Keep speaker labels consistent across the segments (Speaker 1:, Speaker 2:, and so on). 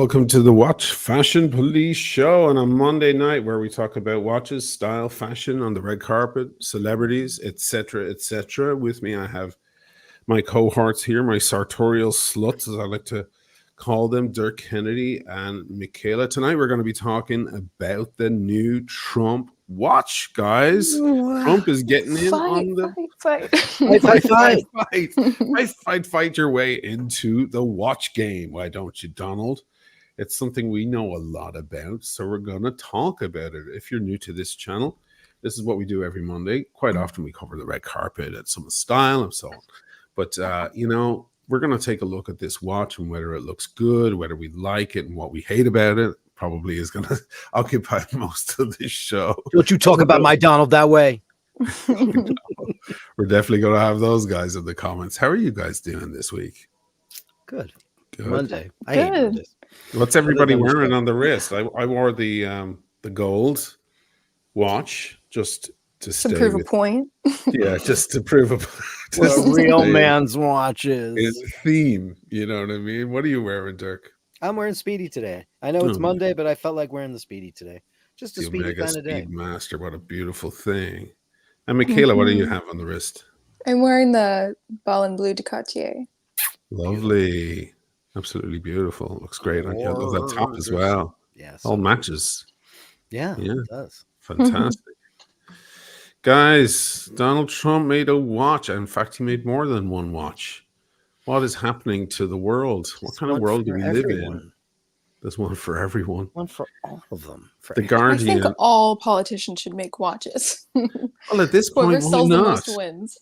Speaker 1: Welcome to the Watch Fashion Police show on a Monday night where we talk about watches, style, fashion on the red carpet, celebrities, etc., etc. With me, I have my cohorts here, my sartorial sluts, as I like to call them, Dirk Kennedy and Michaela. Tonight, we're going to be talking about the new Trump watch, guys. Trump is getting in on the fight your way into the watch game. Why don't you, Donald? It's something we know a lot about, so we're going to talk about it. If you're new to this channel, this is what we do every Monday. Quite often we cover the red carpet and some style and so on. But, we're going to take a look at this watch and whether it looks good, whether we like it, and what we hate about it. Probably is going to occupy most of this show.
Speaker 2: Don't you talk about my Donald that way.
Speaker 1: We're definitely going to have those guys in the comments. How are you guys doing this week?
Speaker 2: Good. Monday.
Speaker 3: I hate Mondays.
Speaker 1: What's everybody wearing on the wrist? I wore the gold watch just to
Speaker 3: prove a point.
Speaker 1: Yeah, just to prove a
Speaker 2: what a real man's watches.
Speaker 1: It's a theme, you know what I mean? What are you wearing, Dirk?
Speaker 2: I'm wearing Speedy today. I know it's Monday, but I felt like wearing the Speedy today. Just a Speedy kind of day.
Speaker 1: Master, what a beautiful thing. And Michaela, what do you have on the wrist?
Speaker 3: I'm wearing the ball and blue de Cartier.
Speaker 1: Lovely. Absolutely beautiful. Looks great on you. I love that top as well.
Speaker 2: Yes.
Speaker 1: All matches.
Speaker 2: Yeah, it does.
Speaker 1: Fantastic. Guys, Donald Trump made a watch. In fact, he made more than one watch. What is happening to the world? What kind of world do we live in? There's one for everyone.
Speaker 2: One for all of them.
Speaker 1: The Guardian.
Speaker 3: I think all politicians should make watches.
Speaker 1: Well, at this point,
Speaker 3: whoever sells the most wins.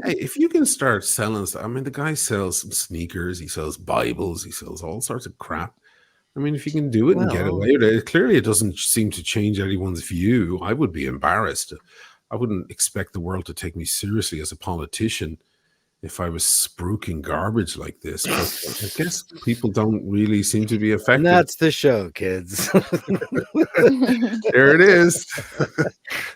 Speaker 1: Hey, if you can start selling stuff, I mean, the guy sells some sneakers, he sells Bibles, he sells all sorts of crap. I mean, if you can do it and get away with it, clearly it doesn't seem to change anyone's view. I would be embarrassed. I wouldn't expect the world to take me seriously as a politician if I was spruiking garbage like this. But I guess people don't really seem to be affected.
Speaker 2: And that's the show, kids.
Speaker 1: There it is.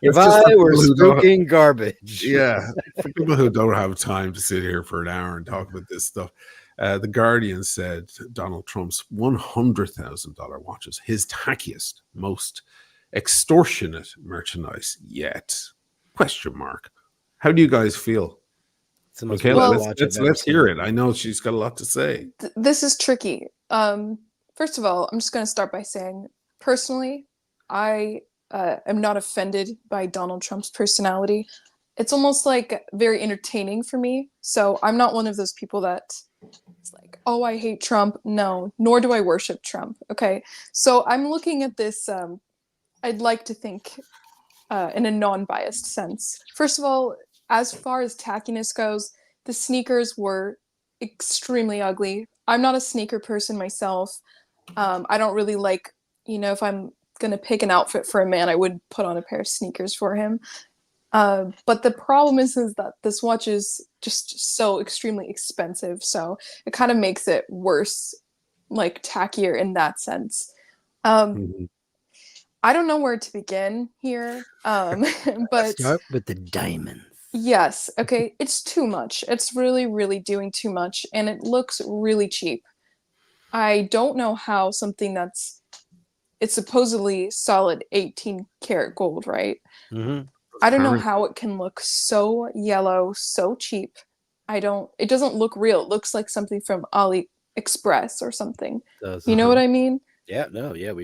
Speaker 2: If I were spruiking garbage.
Speaker 1: Yeah. For people who don't have time to sit here for an hour and talk about this stuff, the Guardian said Donald Trump's $100,000 watch is his tackiest, most extortionate merchandise yet. Question mark. How do you guys feel? Okay, let's hear it. I know she's got a lot to say.
Speaker 3: This is tricky. First of all, I'm just going to start by saying, personally, I am not offended by Donald Trump's personality. It's almost like very entertaining for me. So I'm not one of those people that it's like, oh, I hate Trump. No, nor do I worship Trump. Okay, so I'm looking at this. I'd like to think in a non-biased sense. First of all, as far as tackiness goes, the sneakers were extremely ugly. I'm not a sneaker person myself. I don't really like, if I'm going to pick an outfit for a man, I would put on a pair of sneakers for him. But the problem is that this watch is just so extremely expensive. So it kind of makes it worse, like tackier in that sense. I don't know where to begin here. But
Speaker 2: start with the diamonds.
Speaker 3: Yes. Okay. It's too much. It's really, really doing too much. And it looks really cheap. I don't know how something it's supposedly solid 18 karat gold, right?
Speaker 2: Mm-hmm.
Speaker 3: I don't know how it can look so yellow, so cheap. It doesn't look real. It looks like something from AliExpress or something. You know what I mean?
Speaker 2: Yeah. No. Yeah.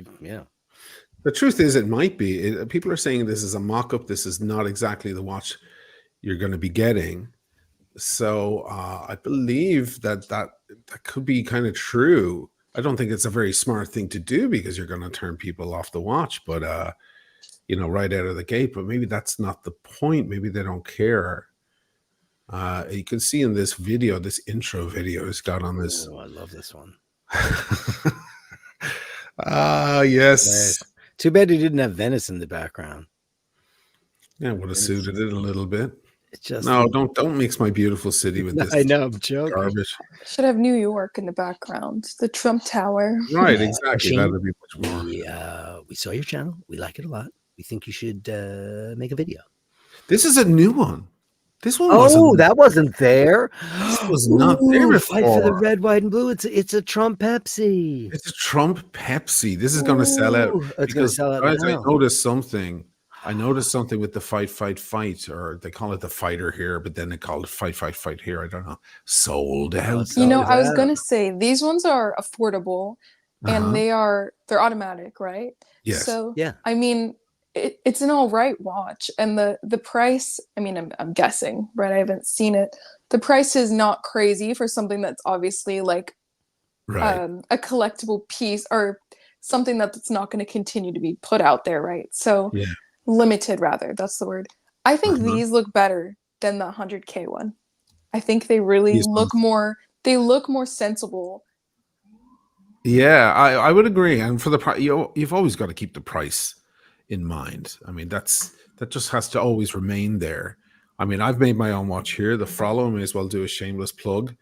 Speaker 1: The truth is, it might be. People are saying this is a mock-up. This is not exactly the watch you're going to be getting. So I believe that could be kind of true. I don't think it's a very smart thing to do because you're going to turn people off the watch, but right out of the gate. But maybe that's not the point. Maybe they don't care. You can see in this video, this intro video it's got on this.
Speaker 2: Oh, I love this one.
Speaker 1: Yes.
Speaker 2: Nice. Too bad he didn't have Venice in the background.
Speaker 1: Yeah, would have suited it a little bit.
Speaker 2: It's just
Speaker 1: don't mix my beautiful city with this.
Speaker 2: I know, I'm joking.
Speaker 1: Garbage.
Speaker 3: Should have New York in the background, the Trump Tower.
Speaker 1: Right, exactly.
Speaker 2: Shane,
Speaker 1: that would be much more.
Speaker 2: We saw your channel. We like it a lot. We think you should make a video.
Speaker 1: This is a new one. This one wasn't.
Speaker 4: Oh, that wasn't there.
Speaker 1: This was not there
Speaker 4: Ooh, Fight for the
Speaker 1: before.
Speaker 4: red, white, and blue. It's a Trump Pepsi.
Speaker 1: It's a Trump Pepsi. This is going to sell out
Speaker 4: Ooh, it's going to
Speaker 1: because,
Speaker 4: sell out
Speaker 1: guys,
Speaker 4: now.
Speaker 1: I noticed something with the fight, or they call it the fighter here, but then they call it fight here. I don't know. Sold out.
Speaker 3: You know,
Speaker 4: Sold
Speaker 3: I was
Speaker 4: out.
Speaker 3: gonna say these ones are affordable, and they're automatic, right?
Speaker 1: Yes.
Speaker 3: So
Speaker 4: Yeah.
Speaker 3: I mean, it's an all right watch, and the price. I mean, I'm guessing, right? I haven't seen it. The price is not crazy for something that's obviously like
Speaker 1: Right.
Speaker 3: a collectible piece or something that's not going to continue to be put out there, right? So
Speaker 1: Yeah.
Speaker 3: limited, rather. That's the word. I think these look better than the 100K one. I think they really
Speaker 1: These
Speaker 3: look
Speaker 1: ones.
Speaker 3: more. They look more sensible.
Speaker 1: Yeah, I would agree. And for the price, you've always got to keep the price in mind. I mean, that just has to always remain there. I mean, I've made my own watch here. The Frollo, may as well do a shameless plug.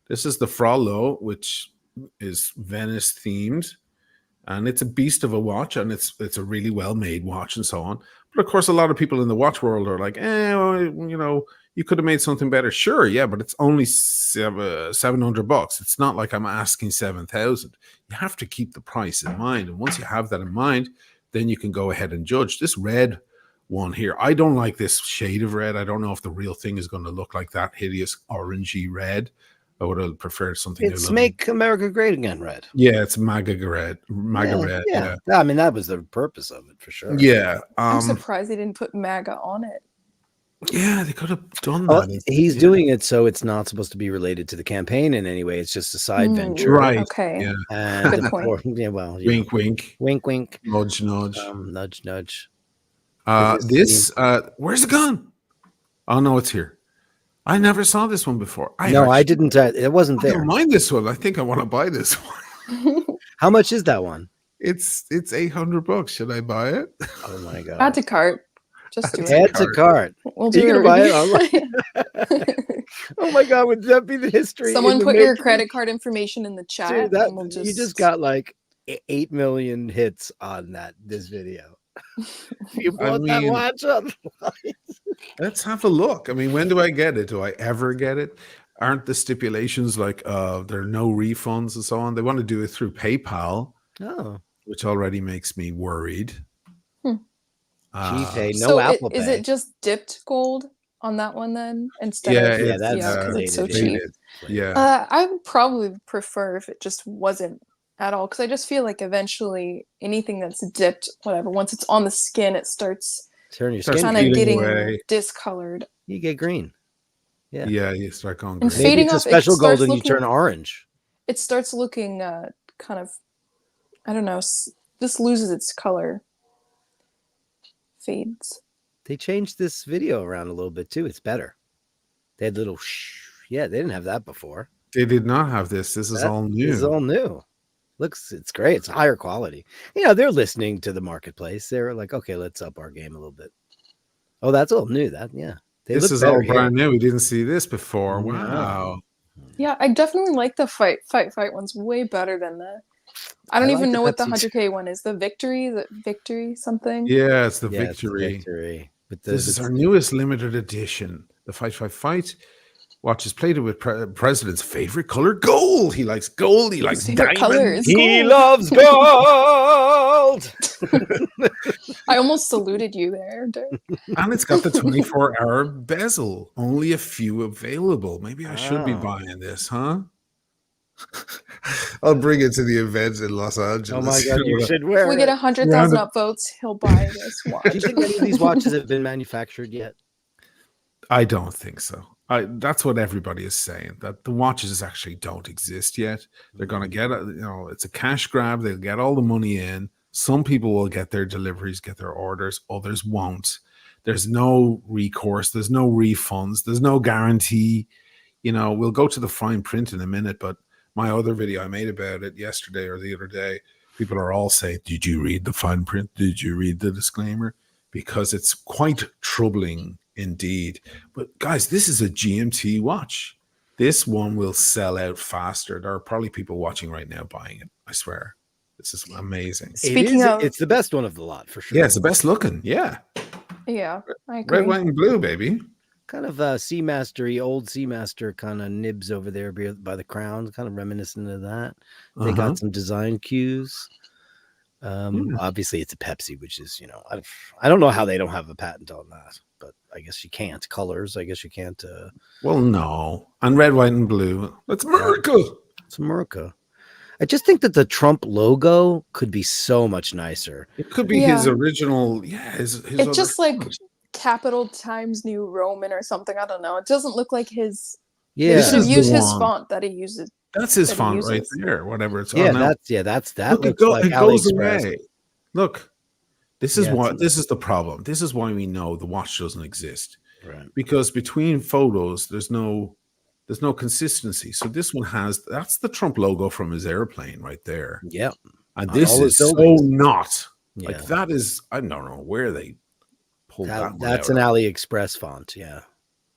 Speaker 1: This is the Frollo, which is Venice themed, and it's a beast of a watch, and it's a really well made watch and so on. But of course, a lot of people in the watch world are like, well, you could have made something better. Sure, yeah, but it's only $700. It's not like I'm asking 7,000. You have to keep the price in mind, and once you have that in mind, then you can go ahead and judge. This red one here, I don't like this shade of red. I don't know if the real thing is going to look like that hideous orangey red. I would have preferred something.
Speaker 4: It's Make America Great Again red.
Speaker 1: Yeah, it's MAGA red. red.
Speaker 4: Yeah. I mean, that was the purpose of it for sure.
Speaker 1: Yeah.
Speaker 3: I'm surprised they didn't put MAGA on it.
Speaker 1: Yeah, they could have done
Speaker 4: Oh,
Speaker 1: that.
Speaker 4: he's doing it so it's not supposed to be related to the campaign in any way. It's just a side venture.
Speaker 1: Right.
Speaker 3: Okay.
Speaker 1: Yeah.
Speaker 4: And
Speaker 3: Good point.
Speaker 1: Wink, wink.
Speaker 4: Wink, wink.
Speaker 1: Nudge, nudge.
Speaker 4: Nudge, nudge.
Speaker 1: Where's the gun? Oh, no, it's here. I never saw this one before.
Speaker 4: I didn't. It wasn't
Speaker 1: I
Speaker 4: there.
Speaker 1: don't mind this one. I think I want to buy this one.
Speaker 4: How much is that one?
Speaker 1: It's $800. Should I buy it?
Speaker 4: Oh my god!
Speaker 3: Add to cart. Just do it.
Speaker 4: Add to cart.
Speaker 3: We'll do
Speaker 4: You're
Speaker 3: it.
Speaker 4: gonna buy it? Oh my god! Would that be the history?
Speaker 3: Someone put your credit card information in the chat.
Speaker 4: Dude,
Speaker 3: and we'll
Speaker 4: you just got like 8 million hits on this video. You bought that watch online.
Speaker 1: Let's have a look. I mean, when do I get it? Do I ever get it? Aren't the stipulations like there are no refunds and so on? They want to do it through PayPal, which already makes me worried.
Speaker 4: GPay, no
Speaker 3: so
Speaker 4: Apple Pay.
Speaker 3: Is it just dipped gold on that one then instead of because it's so cheap?
Speaker 1: Yeah,
Speaker 3: I would probably prefer if it just wasn't at all, because I just feel like eventually anything that's dipped, whatever, once it's on the skin, it starts
Speaker 4: turn your skin
Speaker 3: kind of getting discolored.
Speaker 4: You get green. Yeah,
Speaker 1: you start going
Speaker 3: and
Speaker 1: green.
Speaker 3: fading
Speaker 4: it's
Speaker 3: off.
Speaker 4: A special golden, you turn orange.
Speaker 3: It starts looking kind of, I don't know, this loses its color. Fades.
Speaker 4: They changed this video around a little bit too. It's better. They had little they didn't have that before.
Speaker 1: They did not have this. This is all new.
Speaker 4: This is all new. It's great. It's higher quality. They're listening to the marketplace. They're like, okay, let's up our game a little bit. Oh, that's all new.
Speaker 1: This is all brand new. We didn't see this before. Wow.
Speaker 3: Yeah, I definitely like the fight ones way better than the. I don't even know what the 100K one is. The victory something.
Speaker 1: Yeah, it's the victory.
Speaker 4: But
Speaker 1: this is our newest limited edition. The fight. Watch is plated with president's favorite color, gold. He likes gold. He likes diamonds.
Speaker 4: He loves gold.
Speaker 3: I almost saluted you there, Dirk.
Speaker 1: And it's got the 24-hour bezel. Only a few available. Maybe I should be buying this, huh? I'll bring it to the events in Los Angeles.
Speaker 4: Oh my god, you should wear it.
Speaker 3: If we get 100,000 upvotes, he'll buy this watch.
Speaker 4: Do you think any of these watches have been manufactured yet?
Speaker 1: I don't think so. That's what everybody is saying, that the watches actually don't exist yet. They're going to get it's a cash grab. They'll get all the money in. Some people will get their deliveries, get their orders. Others won't. There's no recourse. There's no refunds. There's no guarantee. We'll go to the fine print in a minute, but my other video I made about it yesterday or the other day, people are all saying, did you read the fine print? Did you read the disclaimer? Because it's quite troubling indeed. But guys, this is a GMT watch. This one will sell out faster. There are probably people watching right now buying it. I swear. This is amazing.
Speaker 4: It's the best one of the lot for sure.
Speaker 1: Yeah, it's the best looking. Yeah.
Speaker 3: Yeah, I agree.
Speaker 1: Red, white, and blue, baby.
Speaker 4: kind of Seamastery, old Seamaster kind of nibs over there by the crown, kind of reminiscent of that. They got some design cues. Obviously it's a Pepsi, which is, I don't know how they don't have a patent on that, but I guess you can't. Colors, I guess you can't.
Speaker 1: Well, no. And red, white, and blue. That's America.
Speaker 4: It's America. I just think that the Trump logo could be so much nicer.
Speaker 1: It could be his original. Yeah, his
Speaker 3: it's just like capital times New Roman or something. I don't know. It doesn't look like his.
Speaker 4: Yeah,
Speaker 3: he should have used his font that he uses.
Speaker 1: That's his font right there. Whatever it's
Speaker 4: on.
Speaker 1: That
Speaker 4: Look,
Speaker 1: looks like it goes away. Look, this is this is the problem. This is why we know the watch doesn't exist.
Speaker 4: Right.
Speaker 1: Because between photos, there's no consistency. So this one that's the Trump logo from his airplane right there.
Speaker 4: Yeah.
Speaker 1: And this is so not. Yeah. Like that is, I don't know where they pulled that.
Speaker 4: That's an AliExpress font. Yeah.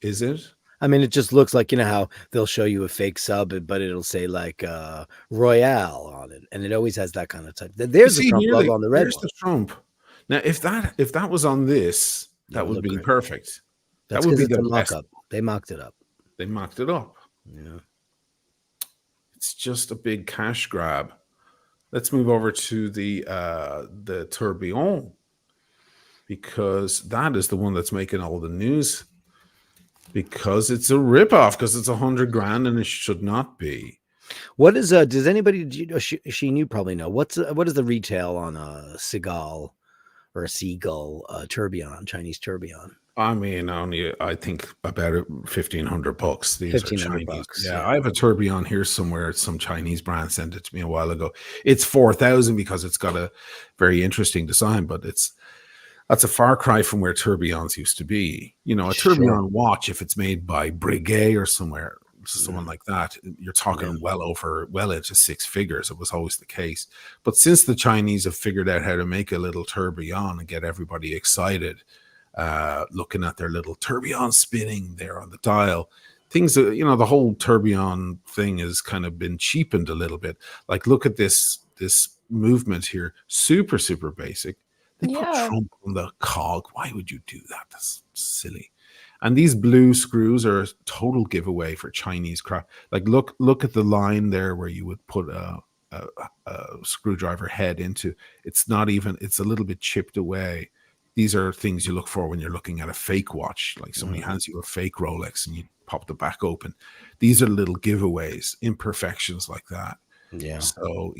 Speaker 1: Is it?
Speaker 4: I mean, it just looks like, how they'll show you a fake sub, but it'll say like Royale on it. And it always has that kind of type. There's the Trump logo on the red.
Speaker 1: There's the Trump. Now, if that was on this, that would be perfect.
Speaker 4: That would be the mock-up. They mocked it up.
Speaker 1: They mocked it up.
Speaker 4: Yeah.
Speaker 1: It's just a big cash grab. Let's move over to the Tourbillon, because that is the one that's making all the news. Because it's a ripoff, because it's $100,000 and it should not be.
Speaker 4: What is does anybody, Sheen, you probably know, what is the retail on a Seagull or a Seagull Tourbillon, Chinese Tourbillon?
Speaker 1: I mean, I think about $1,500. These are Chinese.
Speaker 4: Yeah,
Speaker 1: I have a Tourbillon here somewhere. Some Chinese brand sent it to me a while ago. It's $4,000 because it's got a very interesting design, but that's a far cry from where tourbillons used to be. A tourbillon watch, if it's made by Breguet or someone like that, you're talking well into six figures. It was always the case. But since the Chinese have figured out how to make a little tourbillon and get everybody excited, looking at their little tourbillon spinning there on the dial, things that, the whole tourbillon thing has kind of been cheapened a little bit. Like, look at this movement here. Super, super basic. They put Trump on the cog. Why would you do that? That's silly. And these blue screws are a total giveaway for Chinese craft. Like, look at the line there where you would put a screwdriver head into. It's not even. It's a little bit chipped away. These are things you look for when you're looking at a fake watch. Like somebody hands you a fake Rolex and you pop the back open. These are little giveaways, imperfections like that.
Speaker 4: Yeah.
Speaker 1: So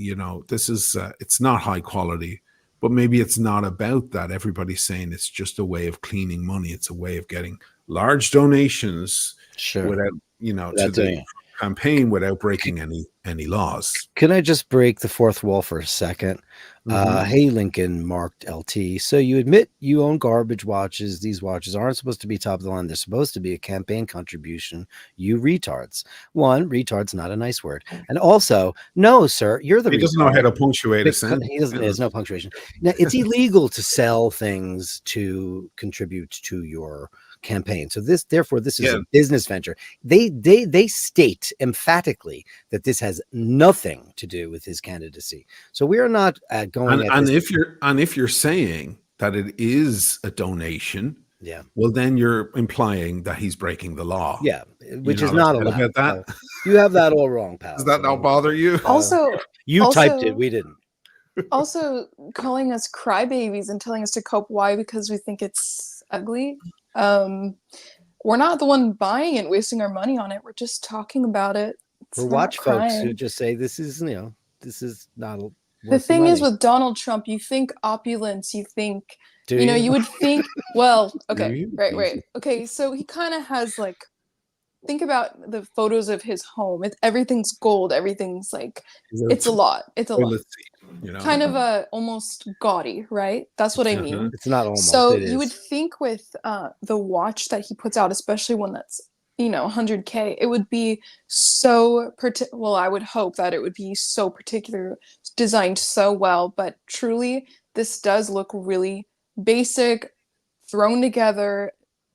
Speaker 1: this is it's not high quality. But maybe it's not about that. Everybody's saying it's just a way of cleaning money. It's a way of getting large donations without, to the campaign without breaking any laws.
Speaker 4: Can I just break the fourth wall for a second? Hey, Lincoln marked LT. So you admit you own garbage watches. These watches aren't supposed to be top of the line. They're supposed to be a campaign contribution. You retards. One, retard's not a nice word. And also, no, sir, you're the retard.
Speaker 1: He doesn't know how to punctuate a sentence.
Speaker 4: He doesn't. There's no punctuation. Now, it's illegal to sell things to contribute to your campaign. So therefore this is a business venture. They state emphatically that this has nothing to do with his candidacy. So we are not going.
Speaker 1: And if you're saying that it is a donation, well, then you're implying that he's breaking the law.
Speaker 4: Yeah, which is not allowed.
Speaker 1: That?
Speaker 4: You have that all wrong, pal.
Speaker 1: Does that not bother you?
Speaker 3: Also,
Speaker 4: typed it. We didn't.
Speaker 3: Also, calling us crybabies and telling us to cope. Why? Because we think it's ugly. We're not the one buying it, wasting our money on it. We're just talking about it.
Speaker 4: We're watch folks who just say this is not.
Speaker 3: The thing is with Donald Trump, you think opulence, you think, you would think, well, okay, right. Okay, so he kind of has think about the photos of his home. Everything's gold. Everything's it's a lot. It's a lot. Kind of almost gaudy, right? That's what I mean.
Speaker 4: It's not almost.
Speaker 3: So you would think with the watch that he puts out, especially one that's $100K, it would be so well. I would hope that it would be so particular, designed so well. But truly, this does look really basic, thrown together.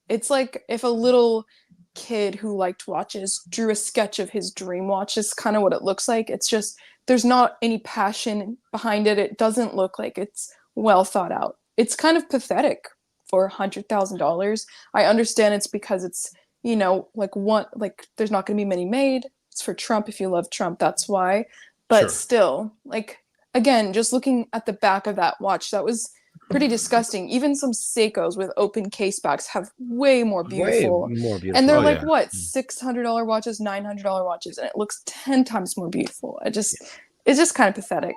Speaker 3: It's like if a little kid who liked watches drew a sketch of his dream watch. Is kind of what it looks like. It's just there's not any passion behind it. It doesn't look like it's well thought out. It's kind of pathetic, for $100,000. I understand it's because it's, you know, like there's not going to be many made. It's for Trump. If you love Trump, that's why. But
Speaker 1: Sure.
Speaker 3: still, like, again, just looking at the back of that watch, that was pretty disgusting. Even some Seikos with open case backs have way more beautiful. And they're like, what, $600 watches, $900 watches, and it looks 10 times more beautiful. It's just kind of pathetic.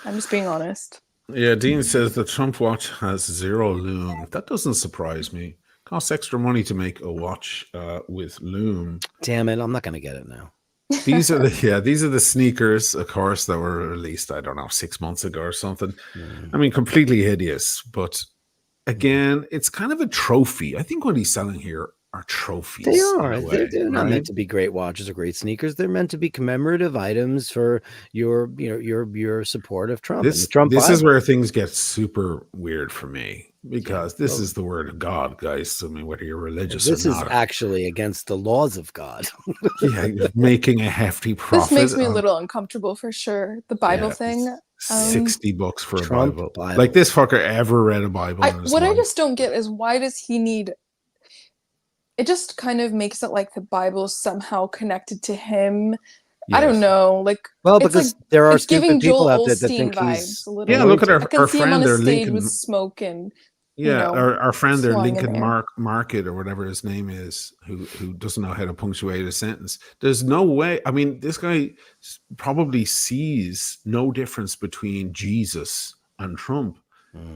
Speaker 3: I'm just being honest.
Speaker 1: Yeah, Dean says the Trump watch has 0 lume. That doesn't surprise me. Costs extra money to make a watch with lume.
Speaker 4: Damn it, I'm not going to get it now.
Speaker 1: These are the sneakers, of course, that were released, I don't know, 6 months ago or something. I mean, completely hideous. But again, it's kind of a trophy. I think what he's selling here are trophies.
Speaker 4: They are. They're not meant to be great watches or great sneakers. They're meant to be commemorative items for your support of Trump.
Speaker 1: This is where things get super weird for me, because this is the word of God, guys. I mean, whether you're religious or not. This
Speaker 4: is actually against the laws of God.
Speaker 1: Yeah, making a hefty profit.
Speaker 3: This makes me a little uncomfortable for sure. The Bible thing.
Speaker 1: $60 for a
Speaker 4: Bible.
Speaker 1: Like this fucker ever read a Bible?
Speaker 3: What I just don't get is, why does he need? It just kind of makes it like the Bible's somehow connected to him. Yes. I don't know. Like,
Speaker 4: because
Speaker 3: like,
Speaker 4: there are stupid people out there that think
Speaker 3: he's
Speaker 1: look at our friend there, Lincoln,
Speaker 3: with smoke and
Speaker 1: our friend there, Lincoln Market or whatever his name is, who doesn't know how to punctuate a sentence. There's no way. I mean, this guy probably sees no difference between Jesus and Trump,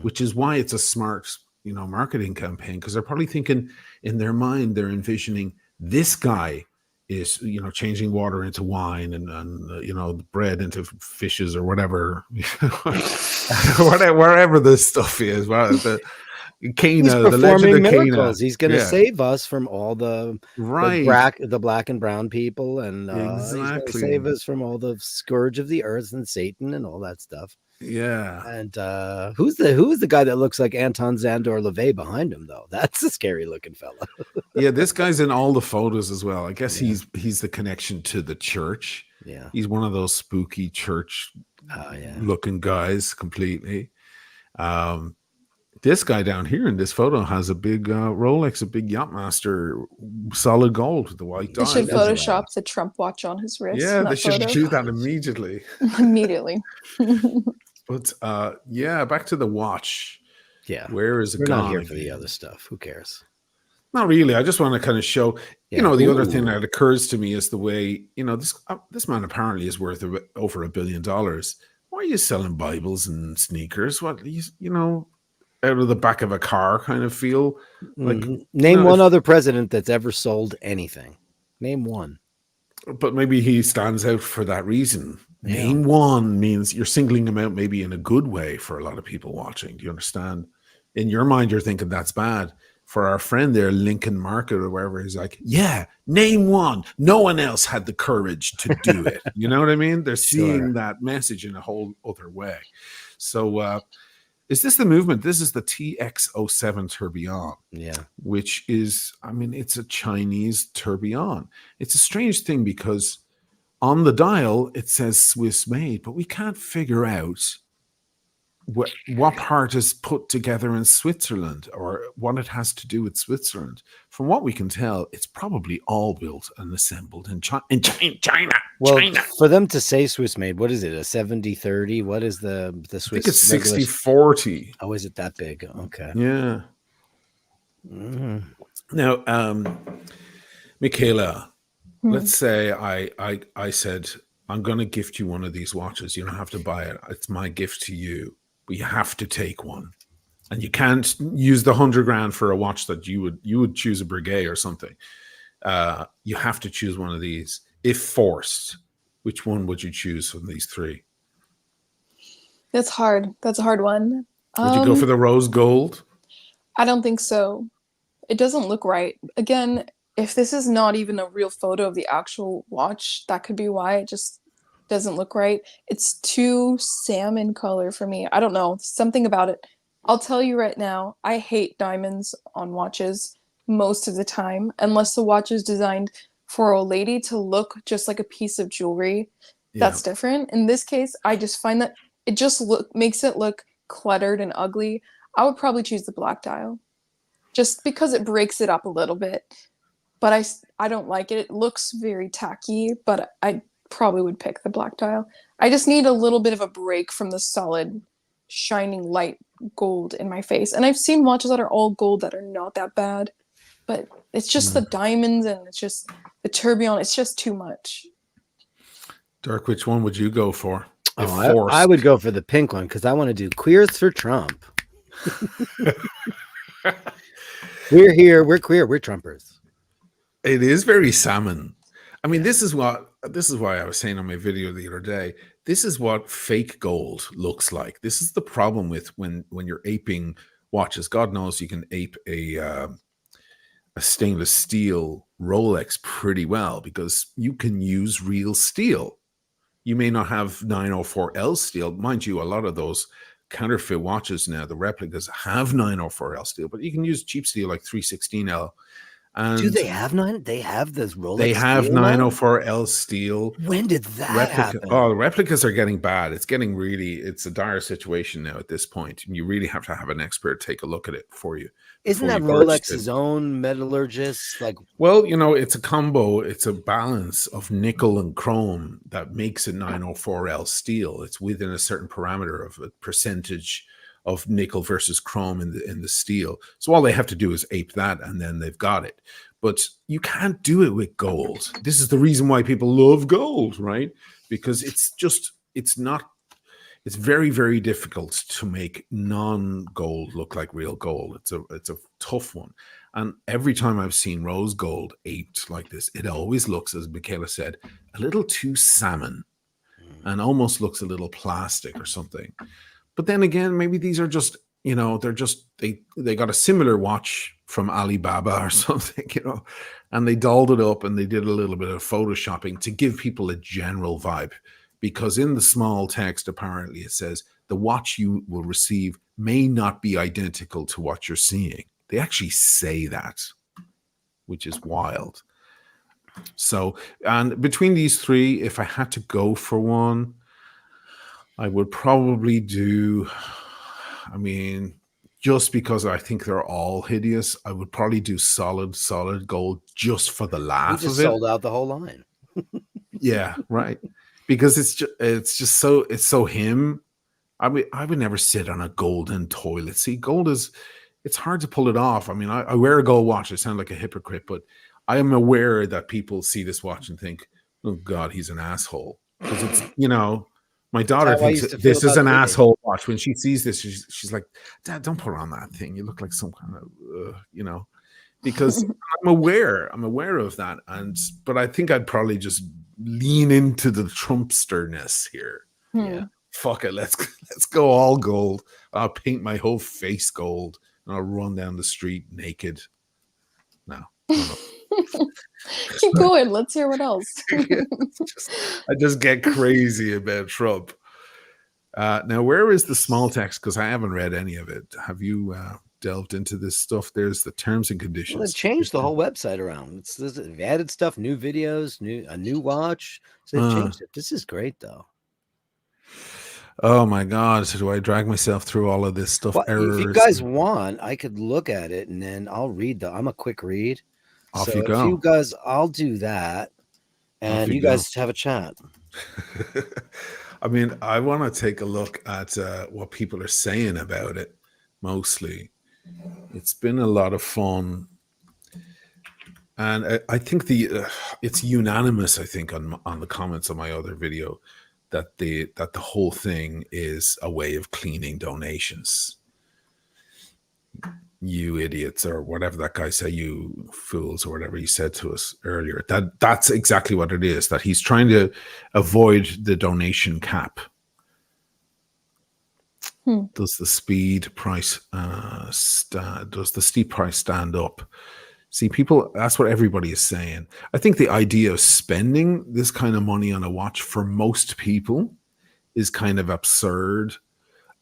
Speaker 1: which is why it's a smart marketing campaign, because they're probably thinking in their mind, they're envisioning this guy is changing water into wine and bread into fishes or whatever wherever this stuff is. The Cana, the legend of
Speaker 4: miracles. Cana. He's going to save us from all the black and brown people, and he's going to save us from all the scourge of the earth and Satan and all that stuff.
Speaker 1: Yeah.
Speaker 4: And who's the guy that looks like Anton Zandor LaVey behind him, though? That's a scary looking fella.
Speaker 1: Yeah, this guy's in all the photos as well. I guess he's the connection to the church.
Speaker 4: Yeah.
Speaker 1: He's one of those spooky church looking guys completely. This guy down here in this photo has a big Rolex, a big Yachtmaster, solid gold with the white dial.
Speaker 3: They should Photoshop the Trump watch on his wrist.
Speaker 1: Yeah, they should do that immediately.
Speaker 3: Immediately.
Speaker 1: But back to the watch.
Speaker 4: Yeah,
Speaker 1: where is it
Speaker 4: We're
Speaker 1: gone?
Speaker 4: Not here for the other stuff. Who cares?
Speaker 1: Not really. I just want to kind of show. The other thing that occurs to me is the way this man apparently is worth over $1 billion. Why are you selling Bibles and sneakers? What out of the back of a car kind of feel like?
Speaker 4: Name one other president that's ever sold anything. Name one.
Speaker 1: But maybe he stands out for that reason. Yeah. Name one means you're singling him out maybe in a good way for a lot of people watching. Do you understand? In your mind, you're thinking that's bad. For our friend there, Lincoln Market or wherever, he's like, yeah, name one. No one else had the courage to do it. You know what I mean? They're seeing that message in a whole other way. So is this the movement? This is the TX07 Tourbillon.
Speaker 4: Yeah.
Speaker 1: Which is, it's a Chinese Tourbillon. It's a strange thing because on the dial, it says Swiss made, but we can't figure out what part is put together in Switzerland or what it has to do with Switzerland. From what we can tell, it's probably all built and assembled in China.
Speaker 4: Well, for them to say Swiss made, what is it? A 70-30? What is the Swiss?
Speaker 1: I think it's 60-40.
Speaker 4: Oh, is it that big? Okay.
Speaker 1: Yeah. Mm-hmm. Now, Michaela, let's say I said, I'm going to gift you one of these watches. You don't have to buy it. It's my gift to you. But you have to take one, and you can't use the $100,000 for a watch that you would choose a Breguet or something. You have to choose one of these if forced. Which one would you choose from these three?
Speaker 3: That's hard. That's a hard one.
Speaker 1: Would you go for the rose gold?
Speaker 3: I don't think so. It doesn't look right. Again, if this is not even a real photo of the actual watch, that could be why it just doesn't look right. It's too salmon color for me. I don't know. Something about it. I'll tell you right now, I hate diamonds on watches most of the time, unless the watch is designed for a lady to look just like a piece of jewelry. That's different. In this case, I just find that it just makes it look cluttered and ugly. I would probably choose the black dial, just because it breaks it up a little bit. But I don't like it. It looks very tacky, but I probably would pick the black dial. I just need a little bit of a break from the solid, shining light gold in my face. And I've seen watches that are all gold that are not that bad, but it's just the diamonds and it's just the tourbillon. It's just too much.
Speaker 1: Dirk, which one would you go for?
Speaker 4: I would go for the pink one because I want to do queers for Trump. We're here. We're queer. We're Trumpers.
Speaker 1: It is very salmon. I mean, this is why I was saying on my video the other day, this is what fake gold looks like. This is the problem with when you're aping watches. God knows you can ape a stainless steel Rolex pretty well because you can use real steel. You may not have 904L steel. Mind you, a lot of those counterfeit watches now, the replicas have 904L steel, but you can use cheap steel like 316L. And
Speaker 4: do they have They have this Rolex.
Speaker 1: They have 904L steel.
Speaker 4: When did that happen?
Speaker 1: Oh, the replicas are getting bad. It's a dire situation now at this point. You really have to have an expert take a look at it for you.
Speaker 4: Isn't that Rolex's own metallurgist?
Speaker 1: Well, it's a combo. It's a balance of nickel and chrome that makes it 904L steel. It's within a certain parameter of a percentage of nickel versus chrome in the steel. So all they have to do is ape that and then they've got it. But you can't do it with gold. This is the reason why people love gold, right? Because it's very, very difficult to make non-gold look like real gold. It's a tough one. And every time I've seen rose gold aped like this, it always looks, as Michaela said, a little too salmon and almost looks a little plastic or something. But then again, maybe these are just, they got a similar watch from Alibaba or something, and they dolled it up and they did a little bit of photoshopping to give people a general vibe. Because in the small text, apparently it says, the watch you will receive may not be identical to what you're seeing. They actually say that, which is wild. So, and between these three, if I had to go for one, I would probably do, just because I think they're all hideous, I would probably do solid gold just for the laugh of it.
Speaker 4: Sold out the whole line.
Speaker 1: Yeah, right. Because it's so him. I would never sit on a golden toilet. See, gold it's hard to pull it off. I wear a gold watch. I sound like a hypocrite, but I am aware that people see this watch and think, oh God, he's an asshole. Because it's, my daughter thinks this is an asshole watch. When she sees this, she's like, Dad, don't put on that thing. You look like some kind of, because I'm aware of that. But I think I'd probably just lean into the Trumpsterness here. Yeah. Fuck it. Let's go all gold. I'll paint my whole face gold and I'll run down the street naked. No.
Speaker 3: Keep going. Let's hear what else.
Speaker 1: I just get crazy about Trump. Now, where is the small text? Because I haven't read any of it. Have you delved into this stuff? There's the terms and conditions.
Speaker 4: Well, it changed the whole website around. They've added stuff, new videos, a new watch. So they've changed it. This is great, though.
Speaker 1: Oh my God! So do I drag myself through all of this stuff?
Speaker 4: Well, if you guys want, I could look at it and then I'll read. I'm a quick read.
Speaker 1: Off you go.
Speaker 4: If you guys, I'll do that, and you guys have a chat.
Speaker 1: I want to take a look at what people are saying about it. Mostly, it's been a lot of fun, and I think it's unanimous. I think on the comments on my other video that the whole thing is a way of cleaning donations. You idiots, or whatever that guy said, you fools, or whatever he said to us earlier. That's exactly what it is, that he's trying to avoid the donation cap. Does the steep price stand up? See, people, that's what everybody is saying. I think the idea of spending this kind of money on a watch for most people is kind of absurd.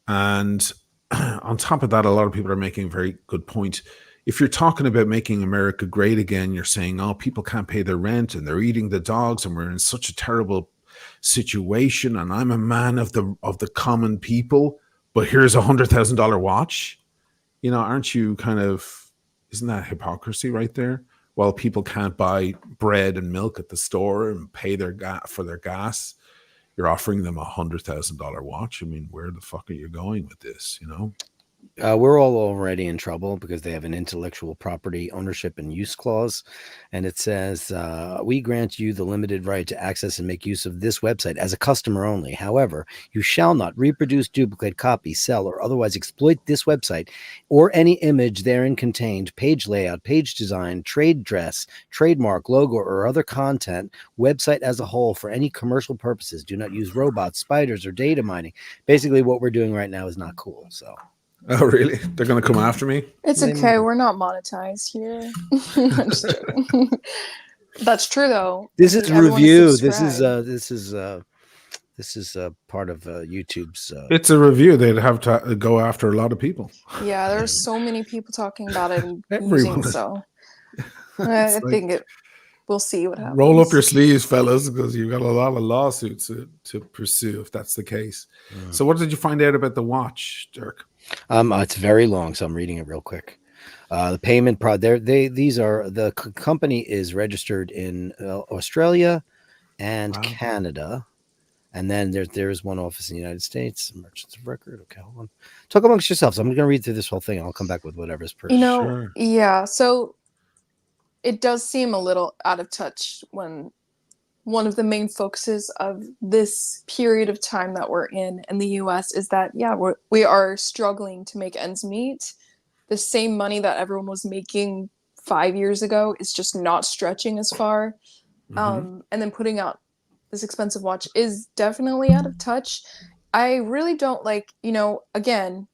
Speaker 1: And on top of that, a lot of people are making a very good point. If you're talking about making America great again, you're saying, oh, people can't pay their rent and they're eating the dogs and we're in such a terrible situation. And I'm a man of the common people, but here's $100,000 watch. aren't you kind of, isn't that hypocrisy right there? Well, people can't buy bread and milk at the store and pay for their gas. You're offering them $100,000 watch. I mean, where the fuck are you going with this?
Speaker 4: We're all already in trouble because they have an intellectual property ownership and use clause. And it says, we grant you the limited right to access and make use of this website as a customer only. However, you shall not reproduce, duplicate, copy, sell, or otherwise exploit this website or any image therein contained, page layout, page design, trade dress, trademark, logo, or other content, website as a whole for any commercial purposes. Do not use robots, spiders, or data mining. Basically, what we're doing right now is not cool. So.
Speaker 1: Oh, really? They're going to come after me?
Speaker 3: It's okay. We're not monetized here. I'm just joking. That's true, though.
Speaker 4: This is review. This is part of YouTube's.
Speaker 1: It's a review. They'd have to go after a lot of people.
Speaker 3: Yeah, there's so many people talking about it and
Speaker 1: Everyone.
Speaker 3: using so. I think we'll see what happens.
Speaker 1: Roll up your sleeves, fellas, because you've got a lot of lawsuits to pursue if that's the case. So what did you find out about the watch, Dirk?
Speaker 4: It's very long, so I'm reading it real quick. The payment the company is registered in Australia and Canada, and then there's one office in the United States. Merchants of record. Okay, hold on. Talk amongst yourselves. I'm going to read through this whole thing, and I'll come back with whatever's per.
Speaker 1: Sure.
Speaker 3: Yeah. So it does seem a little out of touch when one of the main focuses of this period of time that we're in the US is that, we are struggling to make ends meet. The same money that everyone was making 5 years ago is just not stretching as far. And then putting out this expensive watch is definitely out of touch. I really don't again,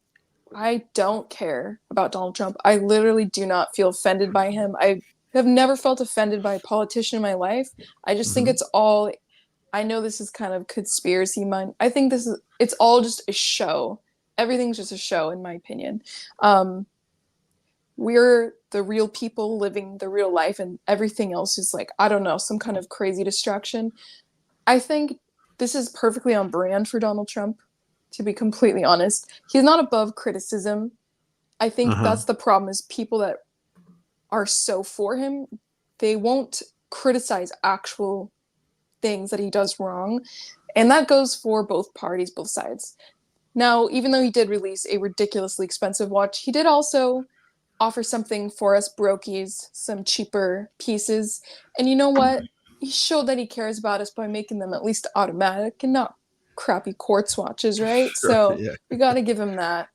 Speaker 3: I don't care about Donald Trump. I literally do not feel offended by him. I have never felt offended by a politician in my life. I just think it's all, I know this is kind of conspiracy mind. I think it's all just a show. Everything's just a show, in my opinion. We're the real people living the real life, and everything else is I don't know, some kind of crazy distraction. I think this is perfectly on brand for Donald Trump, to be completely honest. He's not above criticism. I think that's the problem, is people that are so for him, they won't criticize actual things that he does wrong. And that goes for both parties, both sides. Now, even though he did release a ridiculously expensive watch, he did also offer something for us brokies, some cheaper pieces. And you know what? He showed that he cares about us by making them at least automatic and not crappy quartz watches, right? So we got to give him that.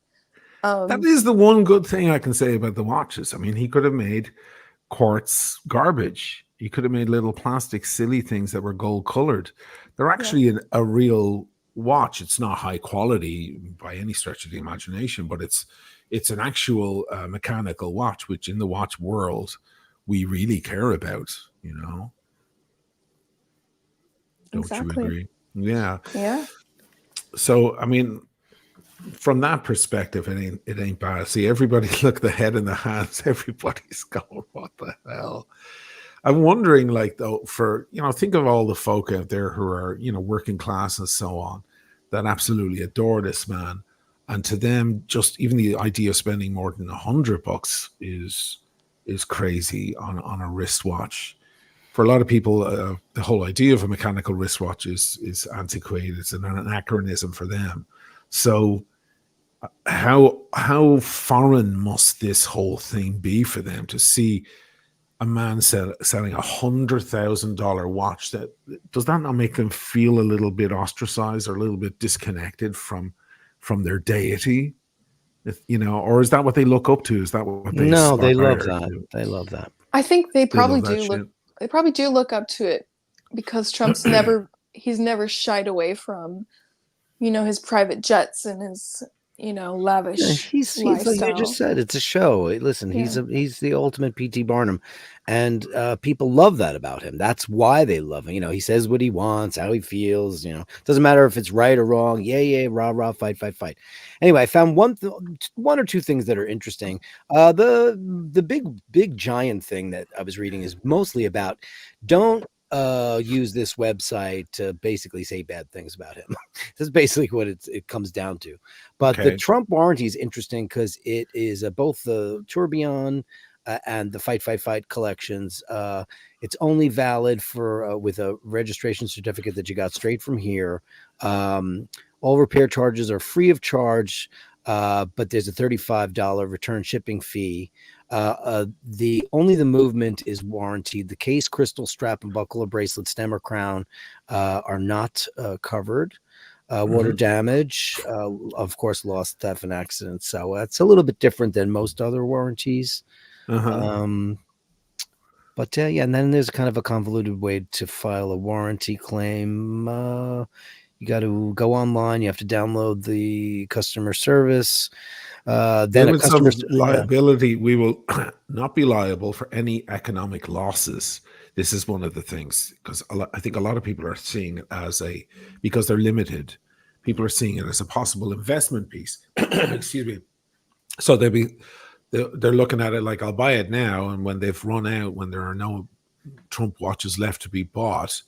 Speaker 1: That is the one good thing I can say about the watches. I mean, he could have made quartz garbage. He could have made little plastic silly things that were gold colored. They're actually a real watch. It's not high quality by any stretch of the imagination, but it's an actual mechanical watch, which in the watch world we really care about, Don't you agree? Yeah. So, I mean, from that perspective, it ain't bad. See, everybody look the head in the hands. Everybody's going, what the hell? I'm wondering, though, for think of all the folk out there who are working class and so on, that absolutely adore this man, and to them, just even the idea of spending more than $100 is crazy on a wristwatch. For a lot of people, the whole idea of a mechanical wristwatch is antiquated. It's an anachronism for them. So how foreign must this whole thing be for them to see a man selling $100,000 watch? Does that not make them feel a little bit ostracized or a little bit disconnected from their deity? Or is that what they look up to? Is that what they
Speaker 4: they love that. They love that.
Speaker 3: I think they probably do look up to it, because Trump's he's never shied away from his private jets and his lavish
Speaker 4: he's
Speaker 3: lifestyle.
Speaker 4: Like you just said, it's a show. Listen, he's the ultimate P.T. Barnum, and people love that about him. That's why they love him. He says what he wants, how he feels. Doesn't matter if it's right or wrong. Yeah, rah rah, fight. Anyway, I found one or two things that are interesting. The big giant thing that I was reading is mostly about don't use this website to basically say bad things about him. That's basically what it comes down to. But the Trump warranty is interesting because it is both the Tourbillon and the Fight collections. It's only valid for with a registration certificate that you got straight from here. All repair charges are free of charge, but there's a $35 return shipping fee. The movement is warranted. The case, crystal, strap, and buckle, or bracelet, stem, or crown are not covered. Water damage, of course, loss, theft, and accidents. So it's a little bit different than most other warranties. But yeah, and then there's kind of a convoluted way to file a warranty claim. You got to go online. You have to download the customer service. Then a customer
Speaker 1: liability. We will not be liable for any economic losses. This is one of the things, because I think a lot of people are seeing it as because they're limited. People are seeing it as a possible investment piece. Excuse me. So they're looking at it like, I'll buy it now, and when they've run out, when there are no Trump watches left to be bought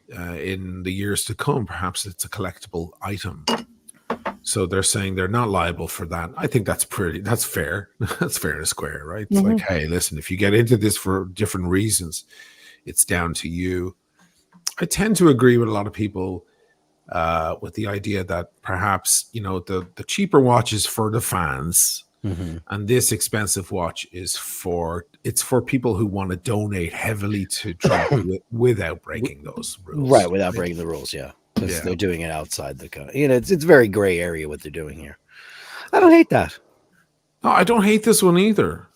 Speaker 1: in the years to come, perhaps it's a collectible item. So they're saying they're not liable for that. I think that's fair. That's fair and square, right? It's like, hey, listen, if you get into this for different reasons, it's down to you. I tend to agree with a lot of people with the idea that perhaps, the cheaper watch is for the fans. And this expensive watch is for people who want to donate heavily to Trump without breaking those rules.
Speaker 4: Right, without breaking the rules, yeah. Because they're doing it outside the kind of, it's very gray area what they're doing here. I don't hate that.
Speaker 1: No, I don't hate this one either.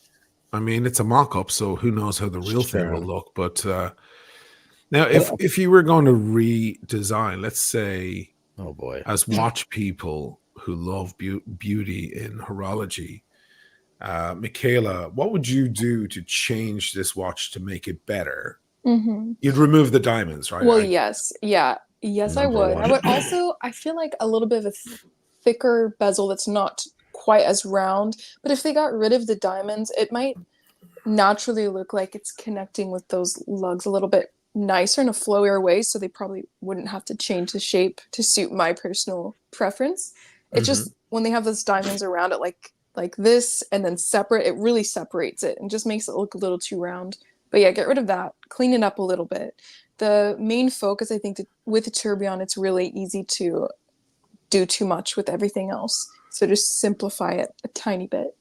Speaker 1: I mean, it's a mock-up, so who knows how the real thing will look. But now, if you were going to redesign, let's say,
Speaker 4: oh boy,
Speaker 1: as watch people who love beauty in horology, Michaela, what would you do to change this watch to make it better? You'd remove the diamonds, right?
Speaker 3: Well, yes. Yeah. Yes, I would. I would also, I feel like a little bit of a thicker bezel that's not quite as round. But if they got rid of the diamonds, it might naturally look like it's connecting with those lugs a little bit nicer in a flowier way. So they probably wouldn't have to change the shape to suit my personal preference. It's just when they have those diamonds around it, like this, and then separate, it really separates it and just makes it look a little too round. But yeah, get rid of that, clean it up a little bit. The main focus, I think, with the Tourbillon, it's really easy to do too much with everything else. So just simplify it a tiny bit.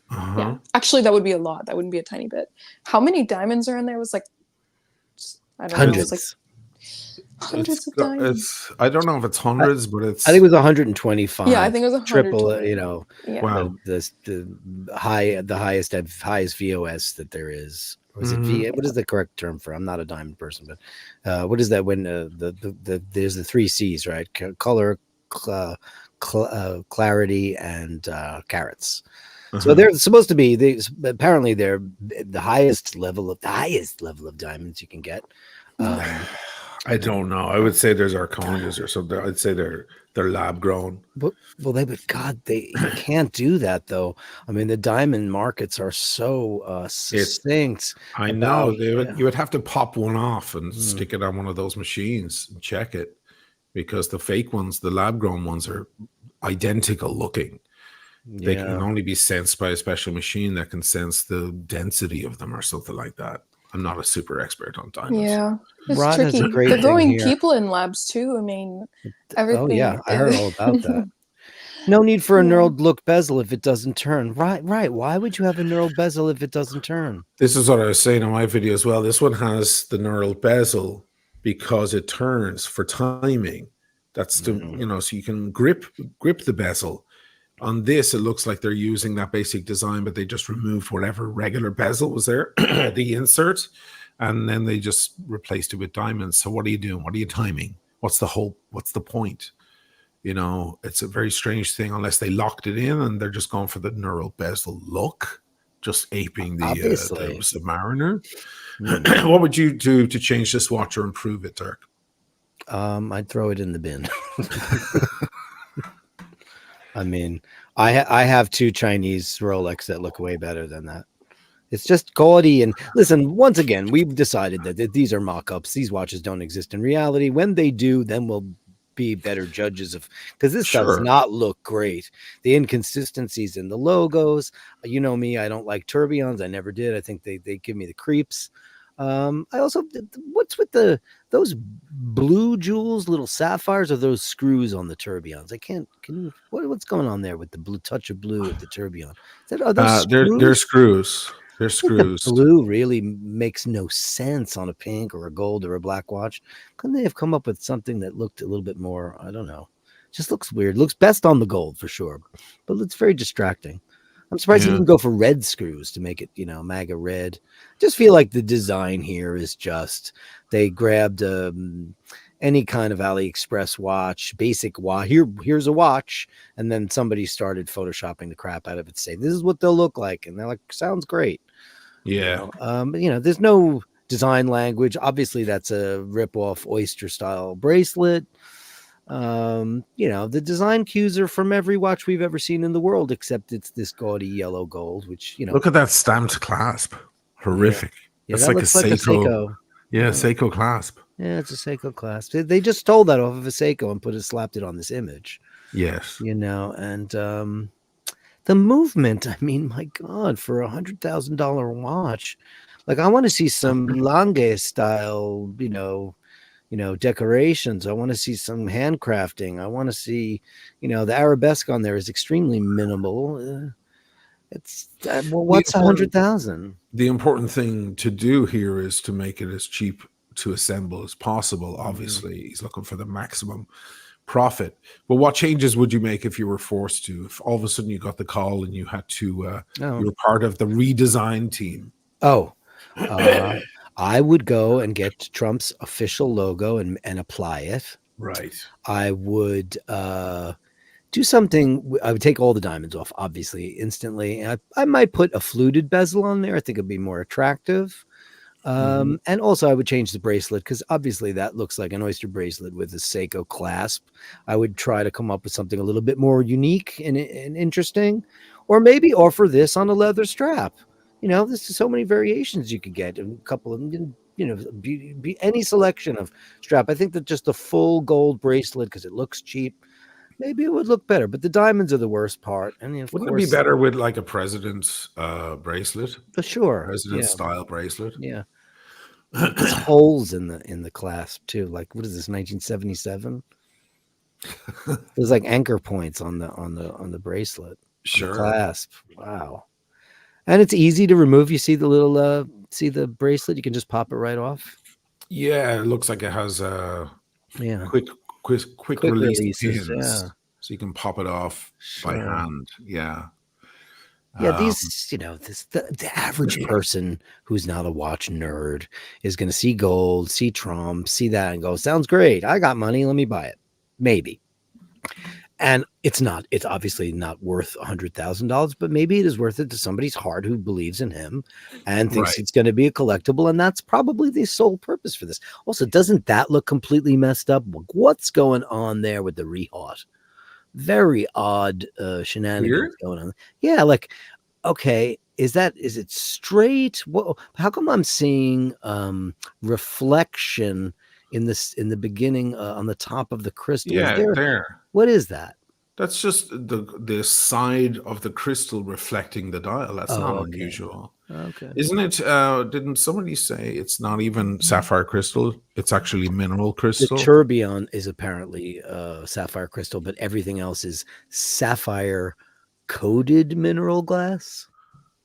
Speaker 3: Yeah, actually, that would be a lot. That wouldn't be a tiny bit. How many diamonds are in there? It was like, I don't know. It was like hundreds of diamonds.
Speaker 1: I don't know if it's hundreds, but it's.
Speaker 4: I think it was 125.
Speaker 3: Yeah, I think it was 120.
Speaker 4: Triple.
Speaker 3: Wow.
Speaker 4: The highest VOS that there is. Was it V? What is the correct term for? I'm not a diamond person, but what is that when there's the 3 C's, right? Color, clarity, and carats. So they're supposed to be. Apparently, they're the highest level of diamonds you can get.
Speaker 1: I don't know. I would say there's Arconias or something. I'd say they're lab grown.
Speaker 4: But you can't do that though. I mean, the diamond markets are so succinct.
Speaker 1: I know. You would have to pop one off and stick it on one of those machines and check it, because the fake ones, the lab grown ones, are identical looking. They can only be sensed by a special machine that can sense the density of them or something like that. I'm not a super expert on diamonds.
Speaker 3: Yeah, it's tricky. They're growing people in labs too. I mean, everything.
Speaker 4: Oh yeah, I heard all about that. No need for a knurled look bezel if it doesn't turn. Right. Why would you have a knurled bezel if it doesn't turn?
Speaker 1: This is what I was saying in my video as well. This one has the knurled bezel because it turns for timing. That's so you can grip the bezel. On this, it looks like they're using that basic design, but they just removed whatever regular bezel was there, the insert, and then they just replaced it with diamonds. So what are you doing? What are you timing? What's the point? It's a very strange thing unless they locked it in and they're just going for the knurled bezel look, just aping the Submariner. What would you do to change this watch or improve it, Dirk?
Speaker 4: I'd throw it in the bin. I mean, I have 2 Chinese Rolex that look way better than that. It's just gaudy. And listen, once again, we've decided that these are mock-ups. These watches don't exist in reality. When they do, then we'll be better judges of, because this does not look great. The inconsistencies in the logos. You know me, I don't like tourbillons. I never did. I think they give me the creeps. I also, what's with those blue jewels, little sapphires, or those screws on the tourbillons? What's going on there with the blue touch of blue at the tourbillon? Are those screws?
Speaker 1: They're screws. They're screws.
Speaker 4: The blue really makes no sense on a pink or a gold or a black watch. Couldn't they have come up with something that looked a little bit more, I don't know, just looks weird. Looks best on the gold for sure, but it's very distracting. I'm surprised he didn't go for red screws to make it, MAGA red. Just feel like the design here is just, they grabbed any kind of AliExpress watch, basic watch. Here's a watch. And then somebody started photoshopping the crap out of it to say, this is what they'll look like. And they're like, sounds great.
Speaker 1: Yeah.
Speaker 4: There's no design language. Obviously, that's a rip-off oyster style bracelet. The design cues are from every watch we've ever seen in the world, except it's this gaudy yellow gold, which,
Speaker 1: Look at that stamped clasp. Horrific.
Speaker 4: Yeah, that looks like a Seiko.
Speaker 1: Yeah, Seiko clasp.
Speaker 4: Yeah, it's a Seiko clasp. They just stole that off of a Seiko and slapped it on this image.
Speaker 1: Yes.
Speaker 4: And the movement, I mean, my God, for $100,000 watch, like I want to see some Lange style, decorations. I want to see some handcrafting. I want to see, the arabesque on there is extremely minimal. It's what's 100,000?
Speaker 1: The important thing to do here is to make it as cheap to assemble as possible. Obviously, he's looking for the maximum profit. But what changes would you make if you were forced to? If all of a sudden you got the call and you had to, you were part of the redesign team?
Speaker 4: I would go and get Trump's official logo and apply it.
Speaker 1: Right.
Speaker 4: I would do something. I would take all the diamonds off, obviously, instantly. I might put a fluted bezel on there. I think it'd be more attractive. And also I would change the bracelet because obviously that looks like an oyster bracelet with a Seiko clasp. I would try to come up with something a little bit more unique and interesting, or maybe offer this on a leather strap. There's so many variations you could get. A couple of, be any selection of strap. I think that just a full gold bracelet, because it looks cheap, maybe it would look better. But the diamonds are the worst part. And
Speaker 1: wouldn't it be better with like a president's bracelet?
Speaker 4: Sure,
Speaker 1: president style bracelet.
Speaker 4: Yeah. There's holes in the clasp too. Like, what is this, 1977? There's like anchor points on the bracelet.
Speaker 1: Sure.
Speaker 4: The clasp. Wow. And it's easy to remove. You see the little see the bracelet? You can just pop it right off.
Speaker 1: Yeah, it looks like it has quick release pins. Yeah. So you can pop it off by hand. Yeah.
Speaker 4: Yeah, these, the average person who's not a watch nerd is going to see gold, see Trump, see that and go, sounds great. I got money. Let me buy it. Maybe. And it's obviously not worth $100,000, but maybe it is worth it to somebody's heart who believes in him and thinks it's going to be a collectible. And that's probably the sole purpose for this. Also, doesn't that look completely messed up? What's going on there with the rehaut? Very odd shenanigans going on. Yeah, like, okay, is it straight? How come I'm seeing reflection in the beginning on the top of the crystal?
Speaker 1: Yeah, there.
Speaker 4: What is that?
Speaker 1: That's just the side of the crystal reflecting the dial. That's not unusual.
Speaker 4: Okay.
Speaker 1: Isn't it? Didn't somebody say it's not even sapphire crystal? It's actually mineral crystal.
Speaker 4: The tourbillon is apparently sapphire crystal, but everything else is sapphire coated mineral glass.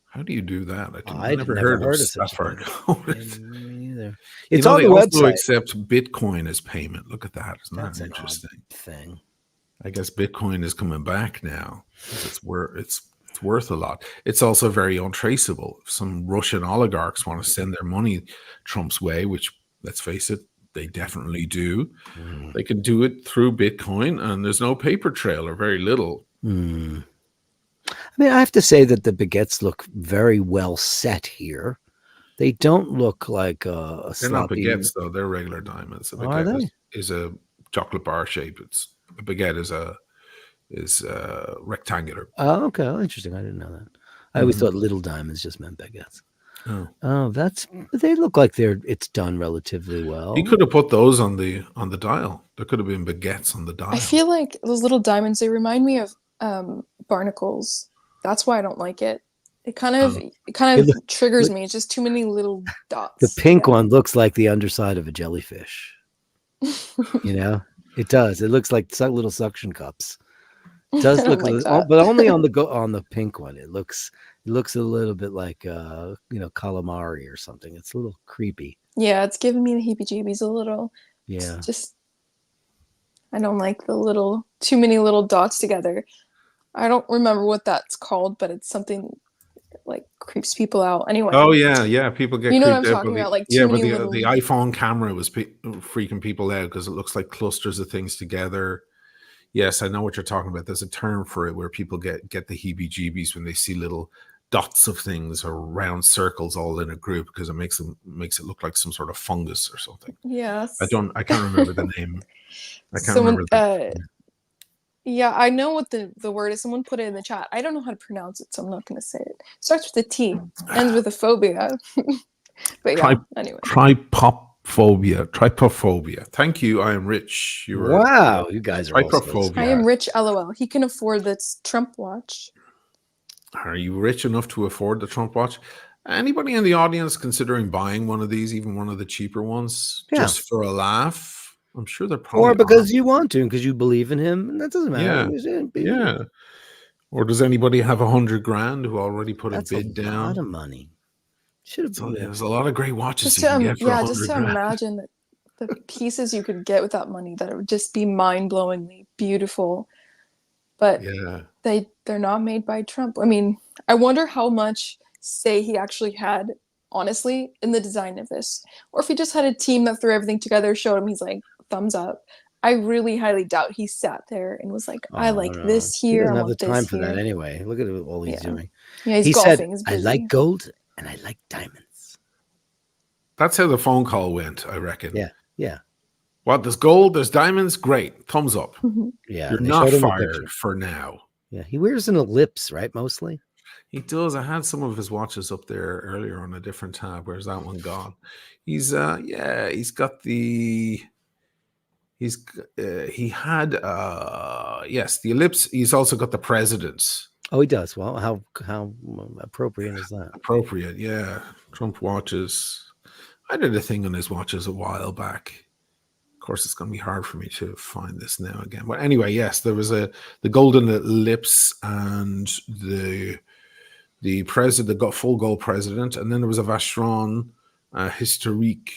Speaker 1: How do you do that?
Speaker 4: I've never heard of
Speaker 1: sapphire coated.
Speaker 4: Me either. It's on the website.
Speaker 1: Also accept Bitcoin as payment. Look at that. Isn't that interesting?
Speaker 4: Thing.
Speaker 1: I guess Bitcoin is coming back now. It's worth a lot. It's also very untraceable. If some Russian oligarchs want to send their money Trump's way, which, let's face it, they definitely do, they can do it through Bitcoin, and there's no paper trail or very little.
Speaker 4: I mean, I have to say that the baguettes look very well set here. They don't look like a
Speaker 1: They're not baguettes, though. They're regular diamonds. A baguette is a chocolate bar shape. A baguette is rectangular.
Speaker 4: Oh, okay. Oh, interesting. I didn't know that. I always thought little diamonds just meant baguettes. Oh, they look like it's done relatively well.
Speaker 1: You could have put those on the dial. There could have been baguettes on the dial.
Speaker 3: I feel like those little diamonds, they remind me of barnacles. That's why I don't like it. It kind of triggers me. It's just too many little dots.
Speaker 4: The pink one looks like the underside of a jellyfish. You know, it does. It looks like little suction cups. It does look,
Speaker 3: like
Speaker 4: but only on the pink one. It looks a little bit like calamari or something. It's a little creepy.
Speaker 3: Yeah, it's giving me the heebie-jeebies a little.
Speaker 4: Yeah,
Speaker 3: just I don't like the too many little dots together. I don't remember what that's called, but it's something like creeps people out. Anyway.
Speaker 1: Oh yeah, people get.
Speaker 3: You know
Speaker 1: creeped
Speaker 3: what I'm
Speaker 1: out
Speaker 3: talking
Speaker 1: by
Speaker 3: about? Like
Speaker 1: yeah,
Speaker 3: too
Speaker 1: but
Speaker 3: many
Speaker 1: the iPhone camera was freaking people out because it looks like clusters of things together. Yes, I know what you're talking about. There's a term for it where people get the heebie-jeebies when they see little dots of things or round circles all in a group because it makes it look like some sort of fungus or something.
Speaker 3: Yes.
Speaker 1: I can't remember the name. I can't
Speaker 3: Someone,
Speaker 1: remember
Speaker 3: yeah, I know what the word is. Someone put it in the chat. I don't know how to pronounce it, so I'm not going to say it. Starts with a T, ends with a phobia. But yeah, anyway.
Speaker 1: Trypophobia. Thank you. I am rich.
Speaker 4: Wow, you guys are
Speaker 1: trypophobia.
Speaker 3: I am rich. LOL. He can afford this Trump watch.
Speaker 1: Are you rich enough to afford the Trump watch? Anybody in the audience considering buying one of these, even one of the cheaper ones, just for a laugh? I'm sure they're probably
Speaker 4: or because you want to, because you believe in him, and that doesn't matter.
Speaker 1: Yeah. Or does anybody have $100,000 who already put a bid down?
Speaker 4: That's a lot of money.
Speaker 1: There's a lot of great watches
Speaker 3: Just
Speaker 1: you can get for $100,000.
Speaker 3: Just to imagine the pieces you could get with that money that would just be mind-blowingly beautiful. But they're not made by Trump. I mean, I wonder how much say he actually had, honestly, in the design of this. Or if he just had a team that threw everything together, showed him, he's like, thumbs up. I really highly doubt he sat there and was like, I like this here.
Speaker 4: He doesn't
Speaker 3: I
Speaker 4: have
Speaker 3: want
Speaker 4: the time
Speaker 3: this
Speaker 4: for
Speaker 3: here.
Speaker 4: that anyway. Look at all he's doing.
Speaker 3: Yeah, he's
Speaker 4: he
Speaker 3: golfing.
Speaker 4: Said, I like gold and I like diamonds.
Speaker 1: That's how the phone call went, I reckon.
Speaker 4: Yeah.
Speaker 1: What? There's gold, there's diamonds? Great. Thumbs up.
Speaker 4: Yeah.
Speaker 1: You're not fired for now.
Speaker 4: Yeah. He wears an ellipse, right? Mostly.
Speaker 1: He does. I had some of his watches up there earlier on a different tab. Where's that one gone? He's got the he had the ellipse. He's also got the president's.
Speaker 4: Oh, he does. Well, how appropriate is that?
Speaker 1: Appropriate, yeah. Trump watches. I did a thing on his watches a while back. Of course, it's going to be hard for me to find this now again. But anyway, yes, there was the golden ellipse and the president, the full gold president, and then there was a Vacheron Historique.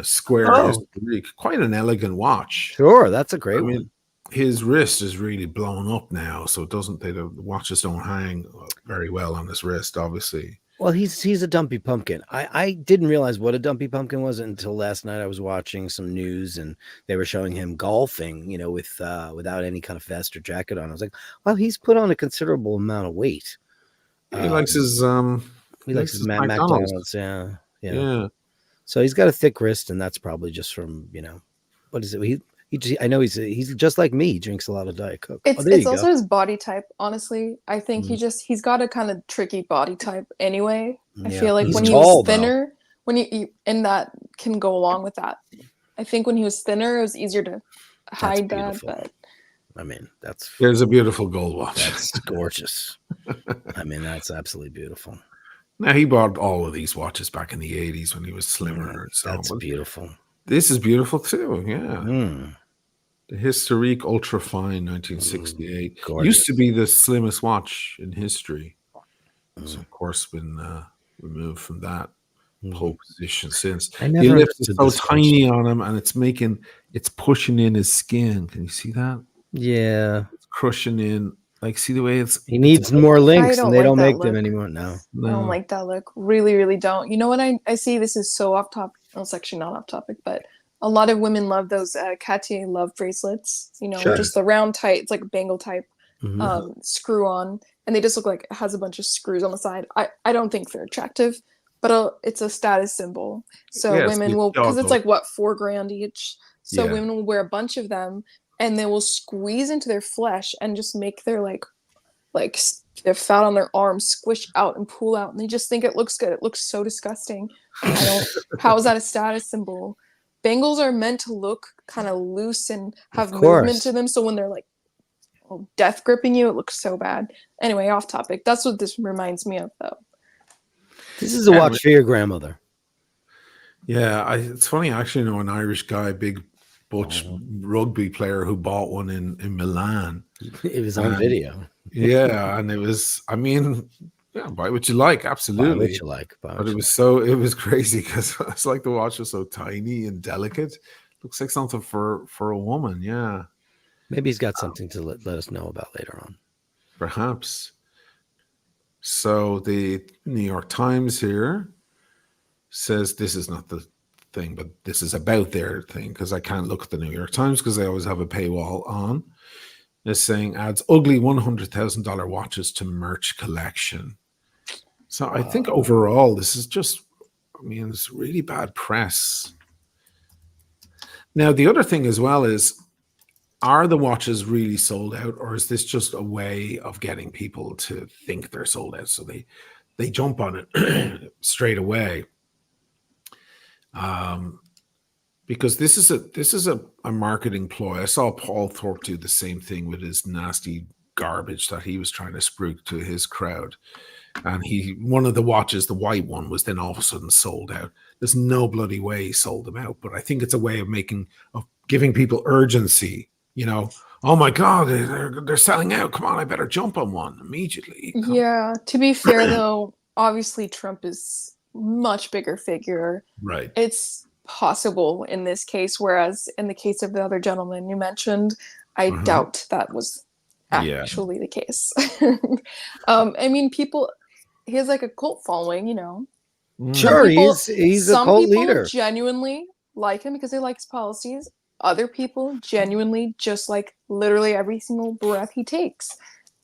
Speaker 1: Square Historique. Quite an elegant watch.
Speaker 4: Sure, that's a great one.
Speaker 1: His wrist is really blown up now, so the watches don't hang very well on his wrist, obviously.
Speaker 4: Well, he's a dumpy pumpkin. I didn't realize what a dumpy pumpkin was until last night. I was watching some news and they were showing him golfing, without any kind of vest or jacket on. I was like, well, he's put on a considerable amount of weight.
Speaker 1: He likes his
Speaker 4: McDonald's. Yeah. So he's got a thick wrist, and that's probably just from what is it? I know he's just like me. He drinks a lot of Diet Coke.
Speaker 3: It's also his body type. Honestly, I think he's got a kind of tricky body type anyway. I feel like when he was thinner, and that can go along with that. I think when he was thinner, it was easier to hide that. But
Speaker 4: I mean,
Speaker 1: there's a beautiful gold watch.
Speaker 4: That's gorgeous. I mean, that's absolutely beautiful.
Speaker 1: Now, he bought all of these watches back in the 80s when he was slimmer.
Speaker 4: That's beautiful.
Speaker 1: This is beautiful too. Yeah. The Historique Ultra Fine 1968 used to be the slimmest watch in history. It's of course been removed from that pole position since. The ellipse is so tiny on him, and it's pushing in his skin. Can you see that?
Speaker 4: Yeah.
Speaker 1: It's crushing in. Like, see the way
Speaker 4: he needs more links, and they don't make them anymore now.
Speaker 3: I don't like that look. Really, really don't. You know what I see? This is so off topic. Well, it's actually not off topic, but a lot of women love those Cartier love bracelets. Just the round tight. It's like a bangle type screw on, and they just look like it has a bunch of screws on the side. I don't think they're attractive, but it's a status symbol. So women will, because it's like what, $4,000 each. So women will wear a bunch of them. And they will squeeze into their flesh and just make their like They're fat on their arms, squish out and pull out, and they just think it looks good. It looks so disgusting. I don't. How is that a status symbol? Bangles are meant to look kind of loose and have movement to them. So when they're like death gripping you, it looks so bad. Anyway, off topic. That's what this reminds me of, though.
Speaker 4: This is a watch for your grandmother.
Speaker 1: Yeah, it's funny. I actually know an Irish guy, big butch rugby player, who bought one in Milan.
Speaker 4: It was on video.
Speaker 1: Yeah, and it was. I mean, yeah, buy what you like, absolutely.
Speaker 4: Buy what you like.
Speaker 1: But it was crazy because it's like the watch was so tiny and delicate. Looks like something for a woman. Yeah.
Speaker 4: Maybe he's got something to let us know about later on.
Speaker 1: Perhaps. So the New York Times here says this is not the thing, but this is about their thing, because I can't look at the New York Times because they always have a paywall on. It's saying adds ugly $100,000 watches to merch collection. So I think overall this is just, I mean, it's really bad press. Now, the other thing as well is, are the watches really sold out, or is this just a way of getting people to think they're sold out? So they jump on it straight away. Because this is a marketing ploy. I saw Paul Thorpe do the same thing with his nasty garbage that he was trying to spruik to his crowd. And one of the watches, the white one, was then all of a sudden sold out. There's no bloody way he sold them out. But I think it's a way of giving people urgency. You know, oh my God, they're selling out. Come on, I better jump on one immediately.
Speaker 3: Yeah. To be fair, though, obviously Trump is much bigger figure.
Speaker 1: Right.
Speaker 3: It's possible in this case, whereas in the case of the other gentleman you mentioned, I doubt that was actually the case. I mean, he has like a cult following, you know.
Speaker 4: Sure, he's a cult leader.
Speaker 3: Some people genuinely like him because they like his policies. Other people genuinely just like literally every single breath he takes.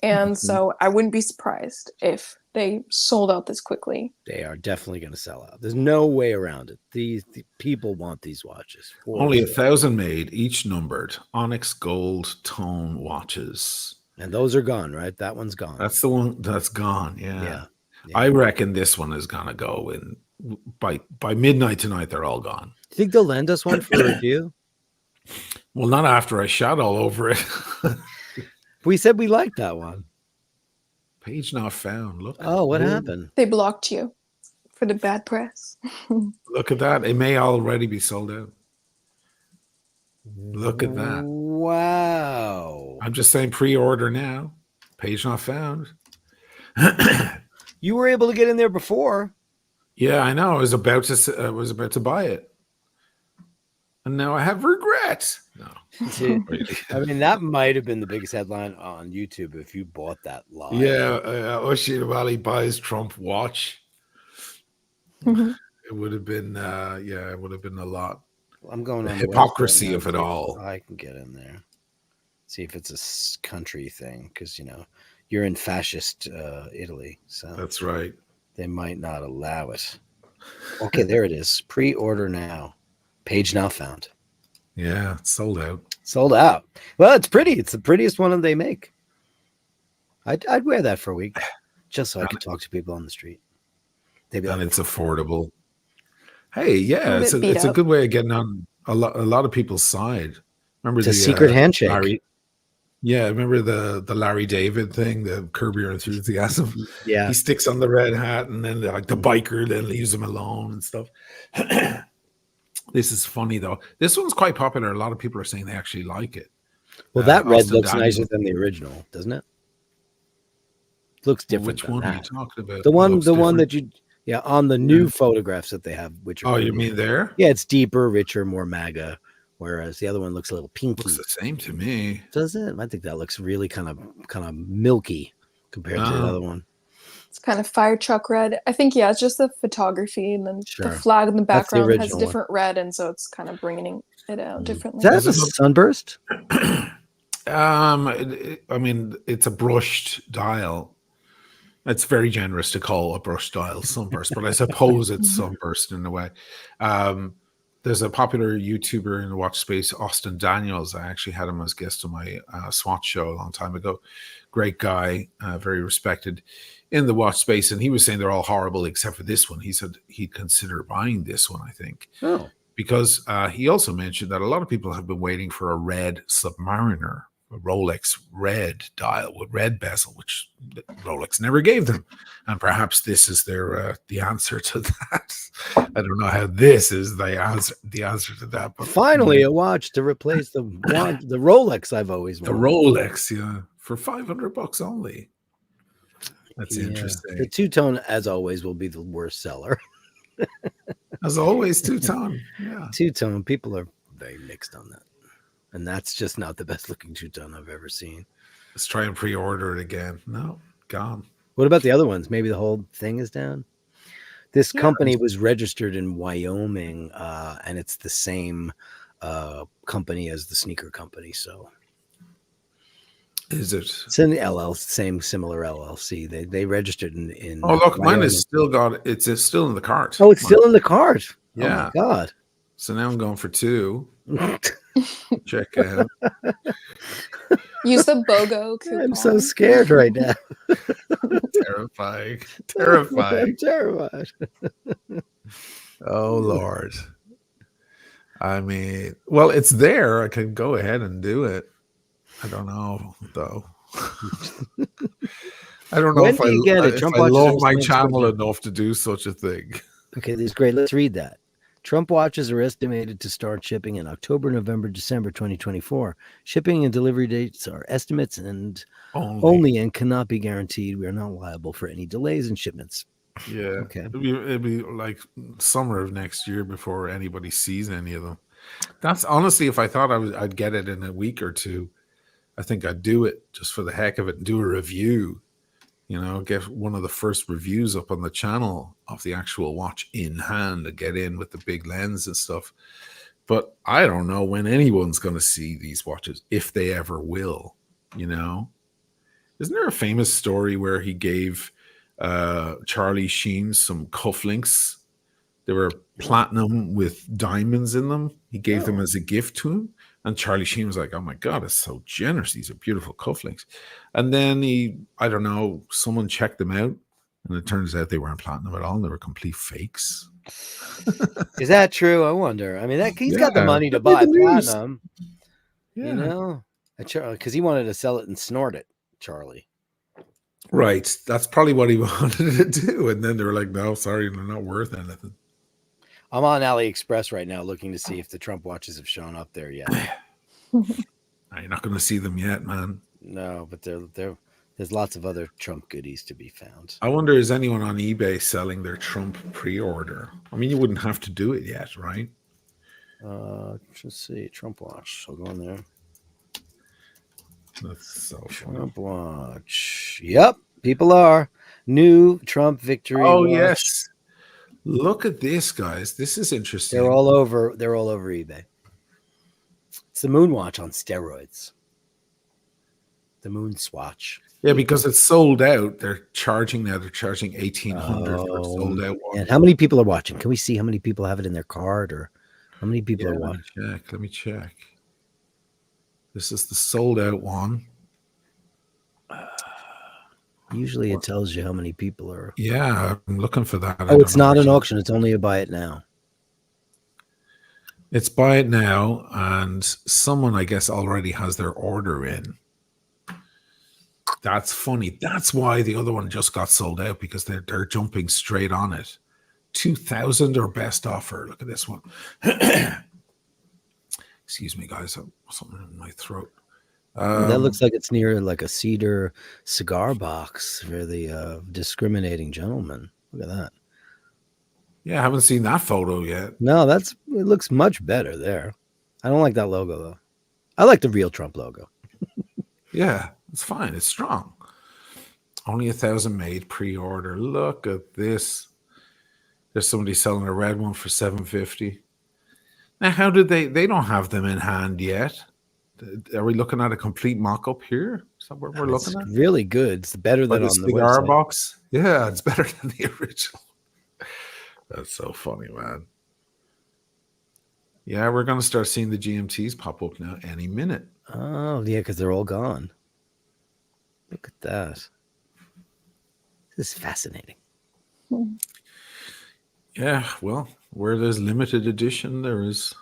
Speaker 3: And so I wouldn't be surprised if they sold out this quickly.
Speaker 4: They are definitely going to sell out. There's no way around it. The people want these watches.
Speaker 1: Only 1,000 made, each numbered. Onyx gold tone watches.
Speaker 4: And those are gone, right? That one's gone.
Speaker 1: That's the one that's gone. Yeah. I reckon this one is going to go in by midnight tonight. They're all gone.
Speaker 4: You think they'll lend us one for a review?
Speaker 1: Well, not after I shot all over it.
Speaker 4: We said we liked that one.
Speaker 1: Page not found. Look.
Speaker 4: Oh, what happened?
Speaker 3: They blocked you for the bad press.
Speaker 1: Look at that. It may already be sold out. Look at that.
Speaker 4: Wow.
Speaker 1: I'm just saying pre-order now. Page not found.
Speaker 4: You were able to get in there before.
Speaker 1: Yeah, I know. I was about to buy it. And now I have regret. No.
Speaker 4: I mean, that might have been the biggest headline on YouTube if you bought that live.
Speaker 1: Yeah, Oisin Michaela buys Trump watch. It would have been, it would have been a lot.
Speaker 4: I'm going on
Speaker 1: the hypocrisy of it all.
Speaker 4: I can get in there. See if it's a country thing, because, you know, you're in fascist Italy. So
Speaker 1: that's right.
Speaker 4: They might not allow it. Okay, there it is. Pre-order now. Page now found.
Speaker 1: Yeah, it's sold out.
Speaker 4: Sold out. Well, it's pretty. It's the prettiest one they make. I'd wear that for a week just so I could talk to people on the street. They'd be
Speaker 1: and
Speaker 4: like,
Speaker 1: it's affordable. Hey, yeah, it's a good way of getting on a lot of people's side. Remember
Speaker 4: the secret handshake?
Speaker 1: Remember the Larry David thing, the Curb Your Enthusiasm?
Speaker 4: Yeah.
Speaker 1: He sticks on the red hat, and then like the biker then leaves him alone and stuff. This is funny though. This one's quite popular. A lot of people are saying they actually like it.
Speaker 4: Well, that red looks nicer than the original, doesn't it? Looks different.
Speaker 1: Which one are you talking about?
Speaker 4: The one that you on the new photographs that they have, which are
Speaker 1: you mean there?
Speaker 4: Yeah, it's deeper, richer, more MAGA, whereas the other one looks a little pinky.
Speaker 1: Looks the same to me.
Speaker 4: Does it? I think that looks really kind of milky compared to the other one.
Speaker 3: It's kind of fire truck red. I think, it's just the photography, and then the flag in the background has different red, and so it's kind of bringing it out differently.
Speaker 4: Is that a sunburst?
Speaker 1: I mean, it's a brushed dial. It's very generous to call a brushed dial sunburst, but I suppose it's sunburst in a way. The there's a popular YouTuber in the watch space, Austin Daniels. I actually had him as guest on my Swatch show a long time ago. Great guy, very respected in the watch space. And he was saying they're all horrible except for this one. He said he'd consider buying this one, I think.
Speaker 4: Oh.
Speaker 1: Because he also mentioned that a lot of people have been waiting for a red Submariner, a Rolex red dial with red bezel, which Rolex never gave them. And perhaps this is their the answer to that. I don't know how this is the answer to that. But
Speaker 4: finally, a watch to replace the Rolex I've always wanted.
Speaker 1: The Rolex, yeah, for $500 only. That's interesting.
Speaker 4: The two-tone, as always, will be the worst seller.
Speaker 1: As always, two-tone. Yeah,
Speaker 4: two-tone. People are very mixed on that, and that's just not the best-looking two-tone I've ever seen.
Speaker 1: Let's try and pre-order it again. No, gone.
Speaker 4: What about the other ones? Maybe the whole thing is down. This company was registered in Wyoming, and it's the same company as the sneaker company. So,
Speaker 1: is it?
Speaker 4: It's in the similar LLC. They registered in.
Speaker 1: Oh, look,
Speaker 4: Wyoming.
Speaker 1: mine is still got. It's still in the cart.
Speaker 4: Oh, it's still in the cart.
Speaker 1: Yeah.
Speaker 4: Oh my God.
Speaker 1: So now I'm going for 2. Check out.
Speaker 3: Use the BOGO coupon.
Speaker 4: I'm so scared right now.
Speaker 1: Terrifying.
Speaker 4: I'm terrified.
Speaker 1: Oh, Lord. I mean, well, it's there. I can go ahead and do it. I don't know, though. I don't know
Speaker 4: When
Speaker 1: if
Speaker 4: do you get it?
Speaker 1: if
Speaker 4: Trump
Speaker 1: I
Speaker 4: watches
Speaker 1: love
Speaker 4: are
Speaker 1: my
Speaker 4: still
Speaker 1: channel
Speaker 4: expensive.
Speaker 1: enough to do such a thing.
Speaker 4: Okay, this is great. Let's read that. Trump watches are estimated to start shipping in October, November, December 2024. Shipping and delivery dates are estimates and only and cannot be guaranteed. We are not liable for any delays in shipments.
Speaker 1: Yeah.
Speaker 4: Okay.
Speaker 1: It'd be like summer of next year before anybody sees any of them. That's honestly, if I thought I'd get it in a week or two, I think I'd do it just for the heck of it and do a review. You know, get one of the first reviews up on the channel of the actual watch in hand and get in with the big lens and stuff. But I don't know when anyone's going to see these watches, if they ever will, you know. Isn't there a famous story where he gave Charlie Sheen some cufflinks? They were platinum with diamonds in them. He gave them as a gift to him. And Charlie Sheen was like, oh my God, it's so generous. These are beautiful cufflinks. And then I don't know, someone checked them out. And it turns out they weren't platinum at all. And they were complete fakes.
Speaker 4: Is that true? I wonder. I mean, he's got the money to buy platinum. Yeah. You know, because he wanted to sell it and snort it, Charlie.
Speaker 1: Right. That's probably what he wanted to do. And then they were like, no, sorry, they're not worth anything.
Speaker 4: I'm on AliExpress right now looking to see if the Trump watches have shown up there yet.
Speaker 1: You're not going to see them yet, man.
Speaker 4: No, but there's lots of other Trump goodies to be found.
Speaker 1: I wonder, is anyone on eBay selling their Trump pre-order? I mean, you wouldn't have to do it yet, right?
Speaker 4: Let's see. Trump watch. I'll go in there.
Speaker 1: That's so funny.
Speaker 4: Trump watch. Yep, people are. New Trump victory.
Speaker 1: Oh,
Speaker 4: watch.
Speaker 1: yes. Look at this, guys. This is interesting.
Speaker 4: They're all over eBay. It's the Moon Watch on steroids. The Moon Swatch.
Speaker 1: Yeah, because it's sold out. They're charging now. They're charging $1,800 for a sold out one.
Speaker 4: And how many people are watching? Can we see how many people have it in their card, or how many people are watching?
Speaker 1: Let me check. This is the sold out one.
Speaker 4: Usually it tells you how many people are.
Speaker 1: Yeah, I'm looking for that.
Speaker 4: Oh, it's not an auction. It's only a buy it now.
Speaker 1: It's buy it now, and someone, I guess, already has their order in. That's funny. That's why the other one just got sold out, because they're jumping straight on it. 2,000 or best offer. Look at this one. Excuse me, guys. Something in my throat.
Speaker 4: That looks like it's near like a cedar cigar box for the discriminating gentleman. Look at that.
Speaker 1: Yeah, I haven't seen that photo yet.
Speaker 4: No, it looks much better there. I don't like that logo though. I like the real Trump logo.
Speaker 1: Yeah, it's fine. It's strong. Only 1,000 made pre-order. Look at this. There's somebody selling a red one for $750. Now, how did they don't have them in hand yet? Are we looking at a complete mock-up here? Is that what we're looking at?
Speaker 4: Really good. It's better than
Speaker 1: the
Speaker 4: on the
Speaker 1: cigar
Speaker 4: website.
Speaker 1: box. Yeah, it's better than the original. That's so funny, man. Yeah, we're going to start seeing the GMTs pop up now any minute.
Speaker 4: Oh, yeah, because they're all gone. Look at that. This is fascinating.
Speaker 1: Yeah, well, where there's limited edition, there is.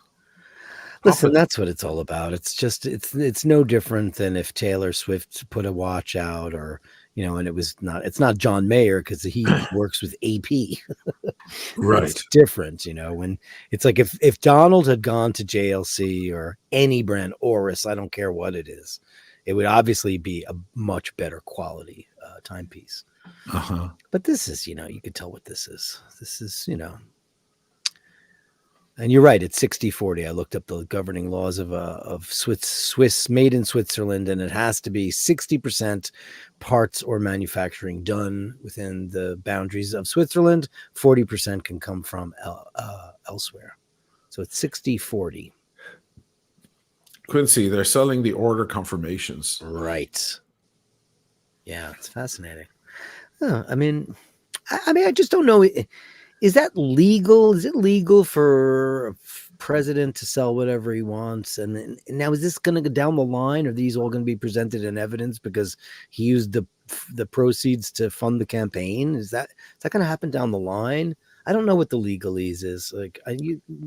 Speaker 4: Listen, that's what it's all about. It's just it's no different than if Taylor Swift put a watch out, or and it's not John Mayer because he works with AP.
Speaker 1: Right.
Speaker 4: It's different, when it's like if Donald had gone to JLC or any brand, Oris, I don't care what it is, it would obviously be a much better quality timepiece. But this is, you could tell what this is. This is, and you're right. It's 60-40. I looked up the governing laws of Swiss made in Switzerland, and it has to be 60% parts or manufacturing done within the boundaries of Switzerland. 40% can come from elsewhere. So it's 60-40.
Speaker 1: Quincy, they're selling the order confirmations.
Speaker 4: Right. Yeah, it's fascinating. I mean, I just don't know. Is that legal? Is it legal for a president to sell whatever he wants? And now, is this going to go down the line? Are these all going to be presented in evidence because he used the proceeds to fund the campaign? Is that going to happen down the line? I don't know what the legalese is. Like,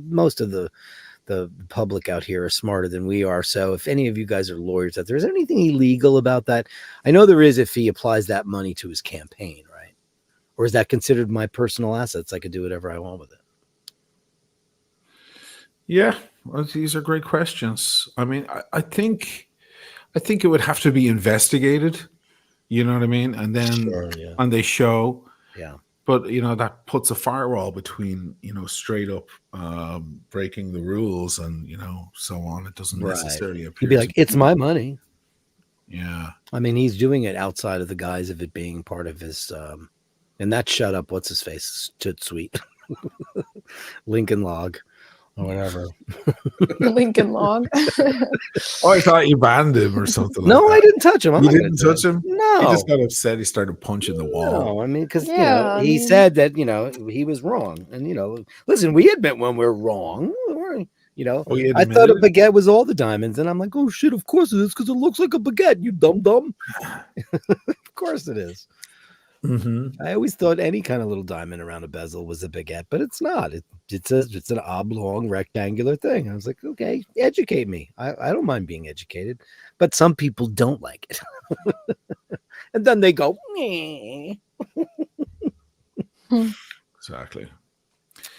Speaker 4: most of the public out here are smarter than we are. So if any of you guys are lawyers out there, is there anything illegal about that? I know there is if he applies that money to his campaign, right? Or is that considered my personal assets? I could do whatever I want with it.
Speaker 1: Yeah, well, these are great questions. I mean, I think it would have to be investigated. You know what I mean? And then and they show.
Speaker 4: Yeah.
Speaker 1: But that puts a firewall between straight up breaking the rules and so on. It doesn't necessarily appear.
Speaker 4: He'd be like, "It's my money."
Speaker 1: Yeah.
Speaker 4: I mean, he's doing it outside of the guise of it being part of his. And that shut up. What's his face? Toot Sweet, Lincoln Log, or whatever.
Speaker 3: Lincoln Log.
Speaker 1: Oh, I thought you banned him or something.
Speaker 4: No,
Speaker 1: like that.
Speaker 4: I didn't touch him.
Speaker 1: You didn't touch him?
Speaker 4: No,
Speaker 1: he just got upset. He started punching the wall.
Speaker 4: No, I mean, because he said that he was wrong, and listen, we admit when we're wrong. I thought a baguette was all the diamonds, and I'm like, oh shit, of course it is because it looks like a baguette. You dumb. Of course it is.
Speaker 1: Mm-hmm.
Speaker 4: I always thought any kind of little diamond around a bezel was a baguette, but it's not. It's an oblong rectangular thing. I was like, okay, educate me. I don't mind being educated, but some people don't like it. And then they go,
Speaker 1: Exactly.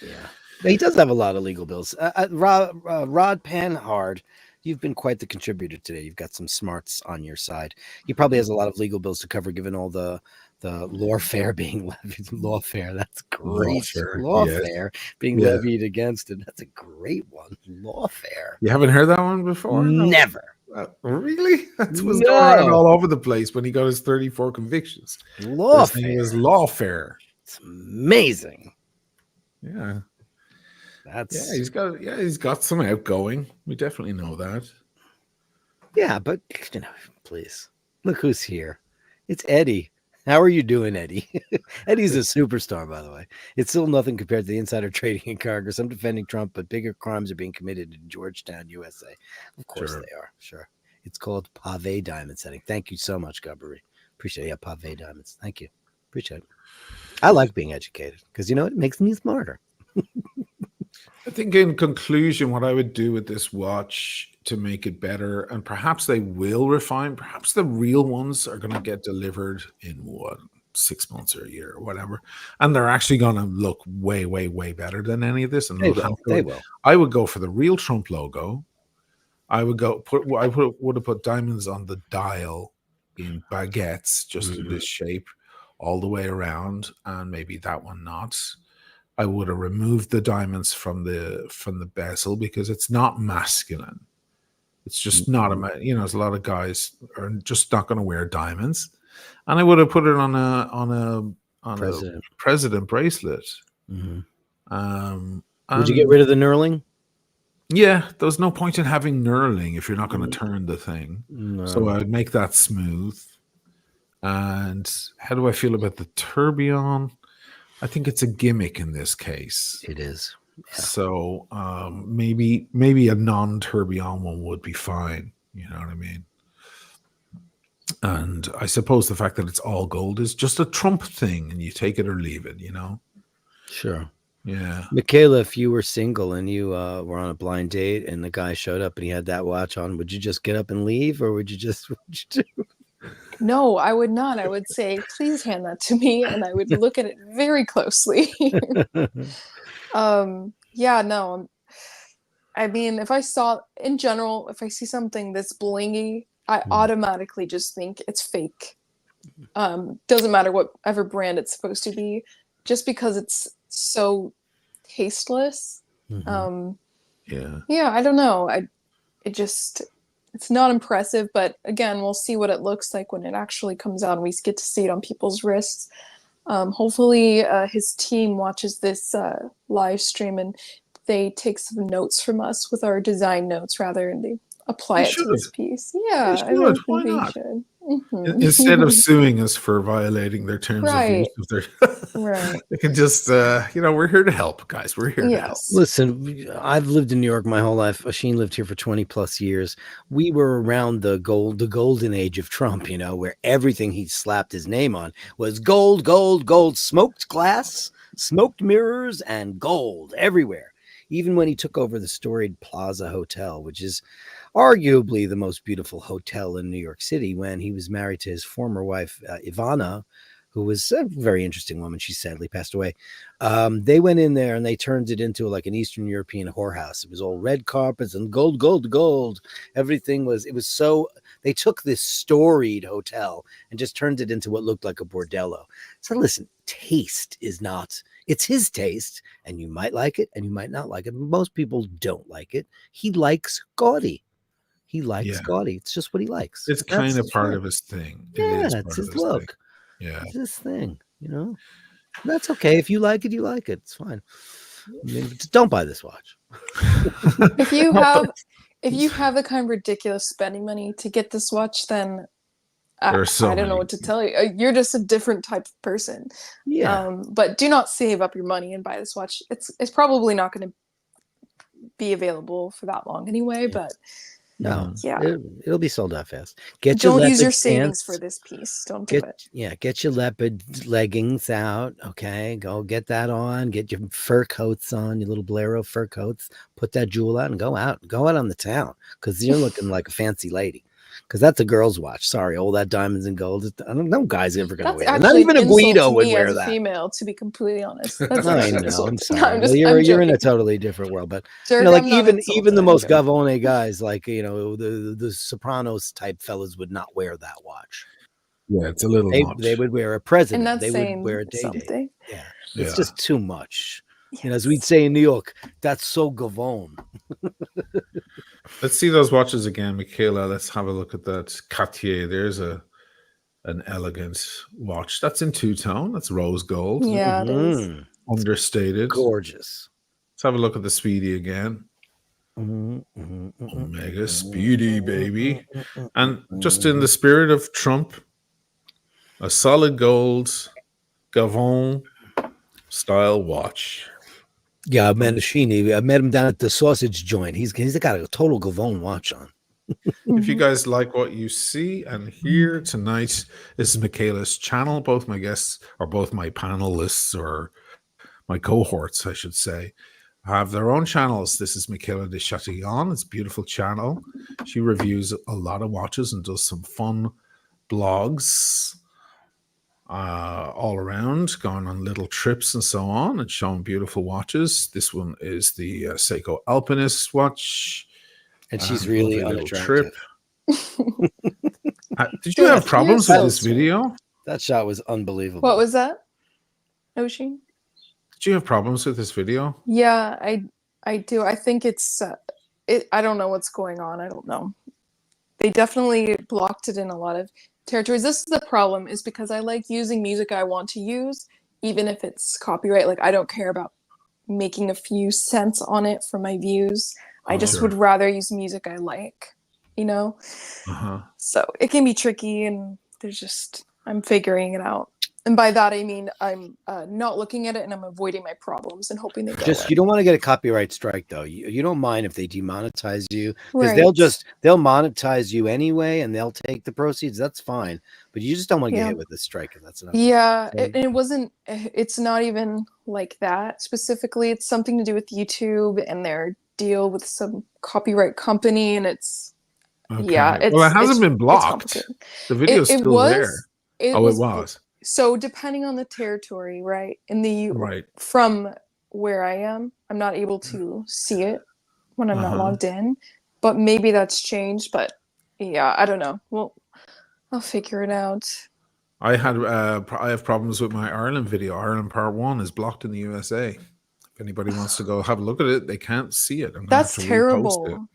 Speaker 4: Yeah. He does have a lot of legal bills. Rod Panhard, you've been quite the contributor today. You've got some smarts on your side. He probably has a lot of legal bills to cover, given all the lawfare being levied. Lawfare, that's great. Lawfare being levied against it. That's a great one. Lawfare.
Speaker 1: You haven't heard that one before?
Speaker 4: Never.
Speaker 1: Really? That was going around all over the place when he got his 34 convictions.
Speaker 4: Lawfare.
Speaker 1: It was lawfare.
Speaker 4: It's amazing.
Speaker 1: Yeah.
Speaker 4: He's
Speaker 1: got some outgoing. We definitely know that.
Speaker 4: Yeah, but please look who's here. It's Eddie. How are you doing, Eddie? Eddie's a superstar, by the way. It's still nothing compared to the insider trading in Congress. I'm defending Trump, but bigger crimes are being committed in Georgetown, USA. Of course they are. Sure. It's called Pave Diamond Setting. Thank you so much, Gubbery. Appreciate it. Yeah, Pave Diamonds. Thank you. Appreciate it. I like being educated because it makes me smarter.
Speaker 1: I think in conclusion, what I would do with this watch to make it better, and perhaps they will refine, perhaps the real ones are going to get delivered in 6 months or a year or whatever. And they're actually going to look way, way, way better than any of this. And
Speaker 4: they will.
Speaker 1: I would go for the real Trump logo. I would would have put diamonds on the dial in baguettes, just in this shape all the way around, and maybe that one not. I would have removed the diamonds from the bezel because it's not masculine. It's just not there's a lot of guys are just not going to wear diamonds, and I would have put it on a president bracelet.
Speaker 4: Mm-hmm. Would you get rid of the knurling?
Speaker 1: Yeah, there's no point in having knurling if you're not going to turn the thing. No. So I would make that smooth. And how do I feel about the tourbillon? I think it's a gimmick in this case.
Speaker 4: It is.
Speaker 1: So maybe a non-tourbillon one would be fine. You know what I mean? And I suppose the fact that it's all gold is just a Trump thing, and you take it or leave it. You know?
Speaker 4: Sure.
Speaker 1: Yeah.
Speaker 4: Michaela, if you were single and you were on a blind date and the guy showed up and he had that watch on, would you just get up and leave, or would you just? What'd you do?
Speaker 3: No, I would not. I would say, please hand that to me, and I would look at it very closely. Yeah, no. I mean, if I saw, in general, if I see something that's blingy, I automatically just think it's fake. Doesn't matter whatever brand it's supposed to be, just because it's so tasteless.
Speaker 1: Yeah.
Speaker 3: Yeah, I don't know. It's not impressive, but again, we'll see what it looks like when it actually comes out and we get to see it on people's wrists. Hopefully his team watches this live stream and they take some notes from us with our design notes rather, and they apply it to this piece. Yeah, I really
Speaker 1: Why
Speaker 3: think they
Speaker 1: not?
Speaker 3: should.
Speaker 1: Instead of suing us for violating their terms of use
Speaker 3: Right.
Speaker 1: of their
Speaker 3: Right.
Speaker 1: they can just we're here to help, guys. We're here to help.
Speaker 3: Yes.
Speaker 4: Listen, I've lived in New York my whole life. Oisin lived here for 20 plus years. We were around the golden age of Trump, where everything he slapped his name on was gold, gold, gold, smoked glass, smoked mirrors, and gold everywhere. Even when he took over the storied Plaza Hotel, which is arguably the most beautiful hotel in New York City, when he was married to his former wife, Ivana, who was a very interesting woman. She sadly passed away. They went in there and they turned it into like an Eastern European whorehouse. It was all red carpets and gold, gold, gold. Everything was, they took this storied hotel and just turned it into what looked like a bordello. So listen, taste is not, it's his taste, and you might like it and you might not like it. Most people don't like it. He likes gaudy. He likes gaudy. It's just what he likes.
Speaker 1: It's kind of part of his thing.
Speaker 4: It's his look.
Speaker 1: Yeah.
Speaker 4: It's his thing, That's okay. If you like it, you like it. It's fine. I mean, just don't buy this watch.
Speaker 3: If you have the kind of ridiculous spending money to get this watch, then I don't know what to tell you. You're just a different type of person.
Speaker 4: Yeah.
Speaker 3: But do not save up your money and buy this watch. It's probably not going to be available for that long anyway. But
Speaker 4: no,
Speaker 3: yeah,
Speaker 4: it'll be sold out fast.
Speaker 3: Don't use your savings for this piece. Don't do it.
Speaker 4: Yeah, get your leopard leggings out. Okay, go get that on. Get your fur coats on, your little bolero fur coats. Put that jewel out and go out on the town, because you're looking like a fancy lady. Because that's a girl's watch. Sorry, all that diamonds and gold. I don't know, guys ever going to wear that. Not even a Guido would wear that.
Speaker 3: Female, to be completely honest.
Speaker 4: That's I know. I'm sorry. You're in a totally different world, but
Speaker 3: Dirk,
Speaker 4: like even the most Gavone guys, like the Sopranos type fellas, would not wear that watch.
Speaker 1: Yeah, it's a little much.
Speaker 4: They would wear a president.
Speaker 3: And that's
Speaker 4: they would wear a day.
Speaker 3: Something.
Speaker 4: Yeah, it's just too much. Yes. As we'd say in New York, that's so Gavone.
Speaker 1: Let's see those watches again, Michaela. Let's have a look at that Cartier. There's an elegant watch. That's in two-tone. That's rose gold.
Speaker 3: Yeah, it is.
Speaker 1: Understated.
Speaker 4: Gorgeous.
Speaker 1: Let's have a look at the Speedy again. Omega Speedy, baby. And just in the spirit of Trump, a solid gold Gavone style watch.
Speaker 4: Yeah, Menachini. I met him down at the sausage joint. He's got a total Gavone watch on.
Speaker 1: If you guys like what you see and hear tonight, this is Michaela's channel. Both my guests, or both my panelists, or my cohorts, I should say, have their own channels. This is Michaela de Chatillon. It's a beautiful channel. She reviews a lot of watches and does some fun blogs all around, going on little trips and so on, and showing beautiful watches. This one is the Seiko Alpinist watch,
Speaker 4: and she's really unattractive.
Speaker 1: Did you have problems with this video?
Speaker 4: That shot was unbelievable.
Speaker 3: What was that, Oisin?
Speaker 1: Did you have problems with this video?
Speaker 3: Yeah, I do. I think it's I don't know what's going on. I don't know. They definitely blocked it in a lot of territories. This is the problem, is because I like using music I want to use, even if it's copyright. Like, I don't care about making a few cents on it for my views. I just would rather use music I like,
Speaker 1: So
Speaker 3: it can be tricky, and I'm figuring it out. And by that I mean I'm not looking at it and I'm avoiding my problems and hoping they go away.
Speaker 4: You don't want to get a copyright strike though. You don't mind if they demonetize you, because
Speaker 3: Right.
Speaker 4: they'll monetize you anyway and they'll take the proceeds. That's fine, but you just don't want to get
Speaker 3: Yeah.
Speaker 4: hit with a strike if that's enough.
Speaker 3: Yeah, it wasn't. It's not even like that specifically. It's something to do with YouTube and their deal with some copyright company, and it's yeah.
Speaker 1: Okay. Well, it hasn't been
Speaker 3: It's
Speaker 1: blocked.
Speaker 3: complicated.
Speaker 1: The video's
Speaker 3: It
Speaker 1: still
Speaker 3: was.
Speaker 1: there.
Speaker 3: It
Speaker 1: Oh,
Speaker 3: was.
Speaker 1: it was.
Speaker 3: So depending on the territory, right? In the
Speaker 1: Right.
Speaker 3: from where I am, I'm not able to see it when I'm not
Speaker 1: Uh-huh.
Speaker 3: logged in. But maybe that's changed. But yeah, I don't know. Well, I'll figure it out.
Speaker 1: I have problems with my Ireland video. Ireland Part 1 is blocked in the USA. If anybody wants to go have a look at it, they can't see it. I'm gonna
Speaker 3: That's
Speaker 1: have to repost it.
Speaker 3: terrible.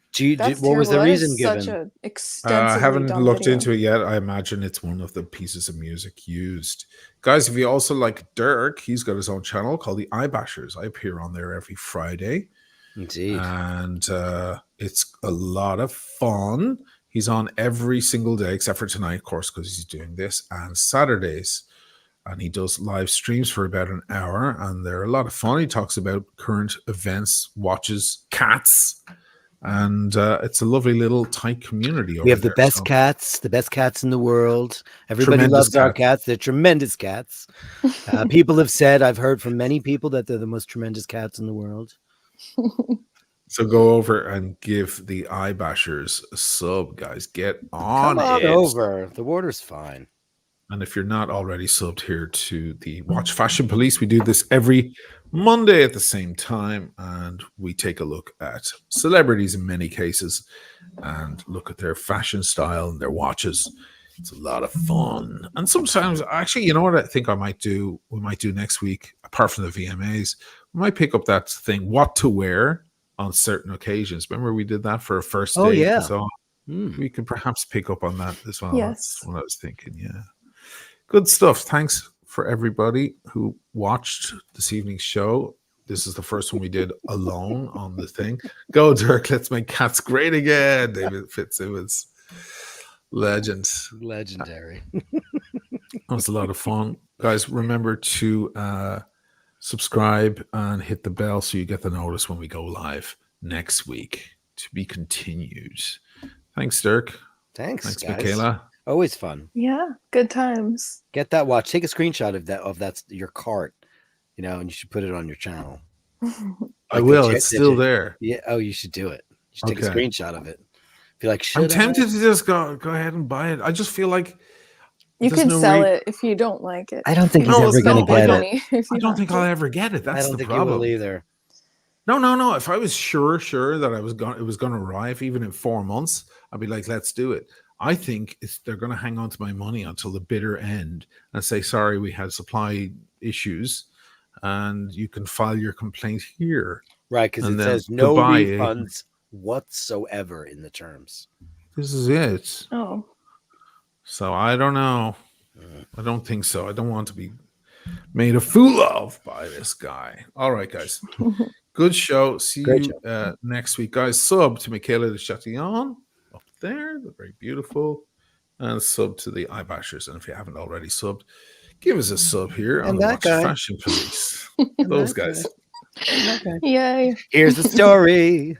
Speaker 4: What was the
Speaker 3: That is
Speaker 4: reason
Speaker 3: such
Speaker 4: given?
Speaker 3: an
Speaker 1: I
Speaker 3: extensively
Speaker 1: haven't
Speaker 3: done
Speaker 1: looked
Speaker 3: video.
Speaker 1: into it yet. I imagine it's one of the pieces of music used. Guys, if you also like Dirk, he's got his own channel called the Eye Bashers. I appear on there every Friday.
Speaker 4: Indeed.
Speaker 1: And it's a lot of fun. He's on every single day except for tonight, of course, because he's doing this, and Saturdays. And he does live streams for about an hour, and they're a lot of fun. He talks about current events, watches cats, and it's a lovely little tight community.
Speaker 4: We have the
Speaker 1: there,
Speaker 4: best cats in the world. Everybody
Speaker 1: Tremendous
Speaker 4: loves our
Speaker 1: cats.
Speaker 4: cats. They're tremendous cats. People have said, I've heard from many people that they're the most tremendous cats in the world.
Speaker 1: So go over and give the Eye Bashers a sub, guys. Get on
Speaker 4: Come on
Speaker 1: it.
Speaker 4: over. The water's fine.
Speaker 1: And if you're not already subbed here to the Watch Fashion Police, we do this every Monday at the same time. And we take a look at celebrities in many cases and look at their fashion style and their watches. It's a lot of fun. And sometimes, actually, you know what I think we might do next week, apart from the VMAs, we might pick up that thing, what to wear on certain occasions. Remember we did that for a first date?
Speaker 4: Oh, yeah.
Speaker 1: So we could perhaps pick up on that as well.
Speaker 3: Yes.
Speaker 1: That's what I was thinking, yeah. Good stuff. Thanks for everybody who watched this evening's show. This is the first one we did alone on the thing. Go, Dirk. Let's make cats great again. David Fitzsimmons. Legend.
Speaker 4: Legendary.
Speaker 1: That was a lot of fun. Guys, remember to subscribe and hit the bell so you get the notice when we go live next week. To be continued. Thanks, Dirk.
Speaker 4: Thanks, guys.
Speaker 1: Michaela.
Speaker 4: Always fun.
Speaker 3: Yeah, good times.
Speaker 4: Get that watch. Take a screenshot of that's your cart, and you should put it on your channel.
Speaker 1: I will. It's still there.
Speaker 4: Yeah. Oh, you should do it. You should take a
Speaker 1: Okay.
Speaker 4: screenshot of it. Be like,
Speaker 1: I'm tempted to just go ahead and buy it. I just feel like
Speaker 3: You
Speaker 1: there's
Speaker 3: can
Speaker 1: no
Speaker 3: sell it if you don't like it.
Speaker 4: I don't think he's
Speaker 1: No,
Speaker 4: ever
Speaker 1: it's
Speaker 4: going to
Speaker 1: not
Speaker 4: get
Speaker 1: like
Speaker 4: it.
Speaker 1: I don't think I'll ever get it. That's
Speaker 4: I don't
Speaker 1: the
Speaker 4: think
Speaker 1: problem.
Speaker 4: you will either.
Speaker 1: No. If I was sure that it was going to arrive even in 4 months, I'd be like, let's do it. I think they're going to hang on to my money until the bitter end and say, sorry, we had supply issues, and you can file your complaint here.
Speaker 4: Right, because it
Speaker 1: And then
Speaker 4: says no
Speaker 1: goodbye.
Speaker 4: refunds whatsoever in the terms.
Speaker 1: This is it.
Speaker 3: Oh,
Speaker 1: So I don't know. I don't think so. I don't want to be made a fool of by this guy. All right, guys. Good show. See
Speaker 4: Great
Speaker 1: you next week, guys. Sub to Michaela de Chatillon up there. They're very beautiful. And sub to the Eye Bashers. And if you haven't already subbed, give us a sub here on
Speaker 4: And
Speaker 1: the
Speaker 4: that
Speaker 1: Watch
Speaker 4: guy.
Speaker 1: Fashion Police. Those guys.
Speaker 4: Okay.
Speaker 3: yay.
Speaker 4: Here's the story.